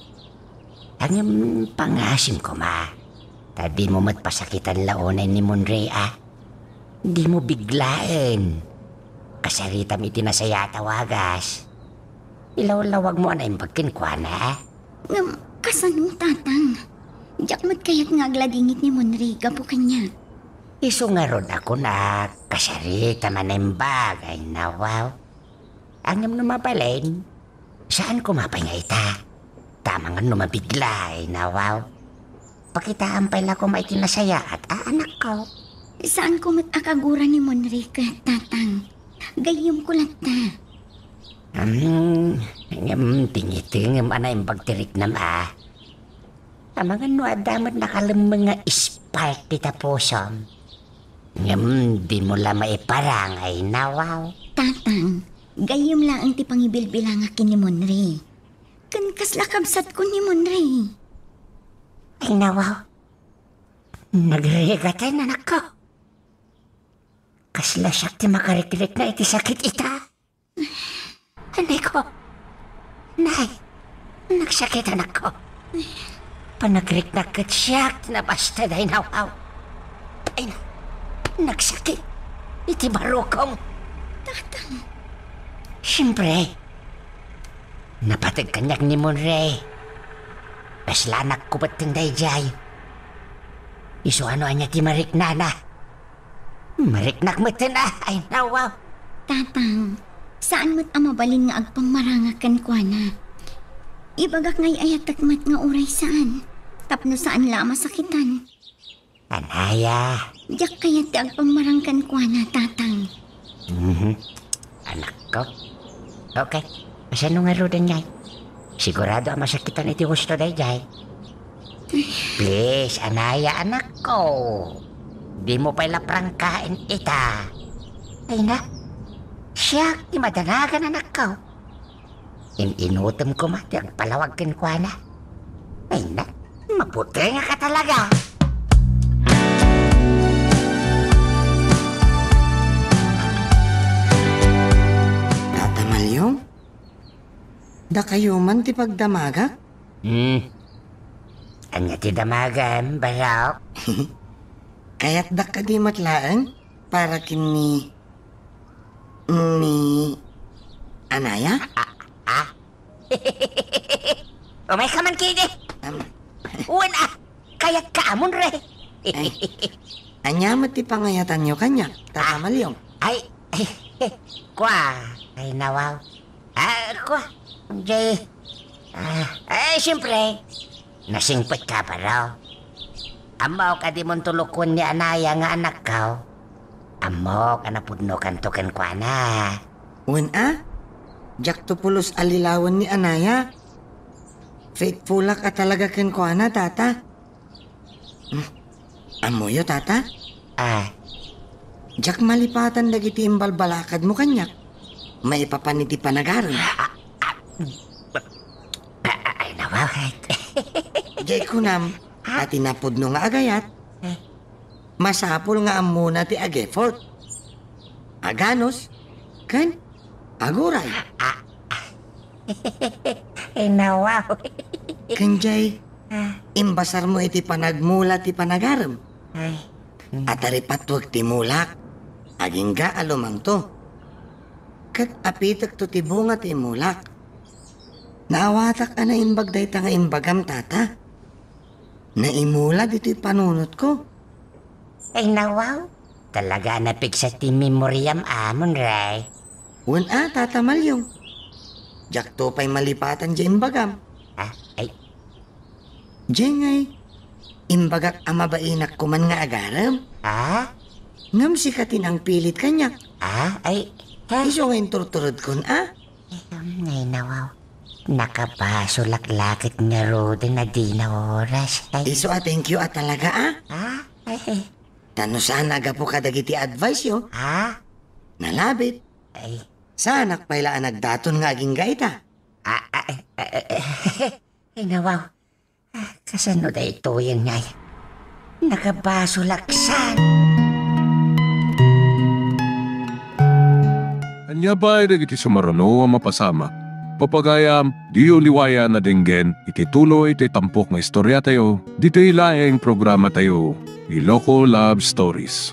Ang pangasim ko ma, tabi mo matpasakitan laonay ni Monray Di mo biglain. Kasaritam iti nasaya tawagas. Ilaw-lawag mo na yung pagkinkwana. Kasanong tatang? Diyak mat kaya't nga agladingit ni Monray gapo kanya. Iso nga ron ako na kasarita man ang bagay na wow. Ang numapalin, saan kumapay nga ita? Tama nga numabigla na wow. Pakitaan pala ko maitinasaya at anak ko. Saan ko mat akagura ni Monray ka, tatang? Gayam ko lang ta. Tingitingam ana yung pagtirik na ma. Amangan no adamat nakalam mga spark di tapusom. Di mo lang maiparangay na wow. Tatang, gayam lang ang tipang ibilbilang akin ni Monray. Kan kaslakabsat ko ni Monray. Ay nawaw. Nagregatay na nako. Kasla siyak ti makarikilik na iti sakit ita. Anay ko. Nay, nagsakit anak ko. Panagrik na kat siyak na basta day nawaw. Ay na, nagsakit. Iti barukong. Tatang. Siyempre, napatag kanyak ni Monray. Kasla anak ko ba't tinday jay. Iso ano anya ti marik nana. Mariknak mo ito na, ay nawaw. Tatang, saan mo't amabalin nga agpangmarangakan kwa na? Ibagak ngay ayatak mat nga uray saan? Tapno saan la masakitan? Anaya. Diyak kaya ti agpangmarangkan kwa na, tatang. Anak ko. Okay, masano nga rudan yay? Sigurado ang masakitan iti gusto day jay. Please, Anaya, anak ko. Di mo pa'y laprangkain ita. Ay na, siyak di madanagan anak ko. Inutom ko mati ang palawagkin ko na. Ay na, maputi nga ka talaga. Tata Malyong? Da kayo man ti pagdamaga? Anya ti damagan, baraw? Kaya't da ka di matlaan para kini ni Anaya? Umay ka man kidi. Una, kaya't ka amon re. Anya mati pangayatan nyo kanya, Tata Malyong. Ay, kwa, ay nawaw. Kwa, jay. Siyempre, nasingpit ka pa raw. Amaw ka di mong tulukon ni Anaya nga anak ka. Amaw ka napudno kantukan kwa na. Una, jak tupulos alilawan ni Anaya. Faithful ka talaga ken ko na, tata. Amoyo, tata? Jak malipatan dagiti imbalbalakad mo kanyak. Maipapaniti panagaran. Ay nawaw. Jay kunam. At inapod no nga agayat, masapol nga amuna ti agefort. Aganos, kan, aguray. Ay nawaw. Kanjay, imbasar mo iti panagmula ti panagaram. At aripatwag ti mulak, aging ga alumang to. Kat apitak to ti bunga ti mulak. Naawatak ana imbagday ta nga imbagam, tata. Naimula dito panunot ko. Ay nawaw. Talaga napig sa ti memoriam amon, Ray. Wan tatamalyong. Jak to pa'y malipatan dyan imbagam. Ay, Dyan ngay, imbagak amabainak kuman nga agaram. Ngam sikatin ang pilit kanyak. ay, Iso ngayon turturod kun ngay nawaw. Nakabaso laklakit nga rode na di na oras. Ay, Iso thank you talaga ay, Tano sana aga po kadagiti advice yo. Nalabit. ay, Sanak pailaan nagdaton nga aging gaita. ay nawaw. Kasano da ito yan ngay? Nakabaso laksan. Anya ba ay iti sumarano ang mapasama? Papagayam, di uliwaya na dinggen, itituloy iti tampok nga istorya tayo, dito ilaeng programa tayo, Iloko Love Stories.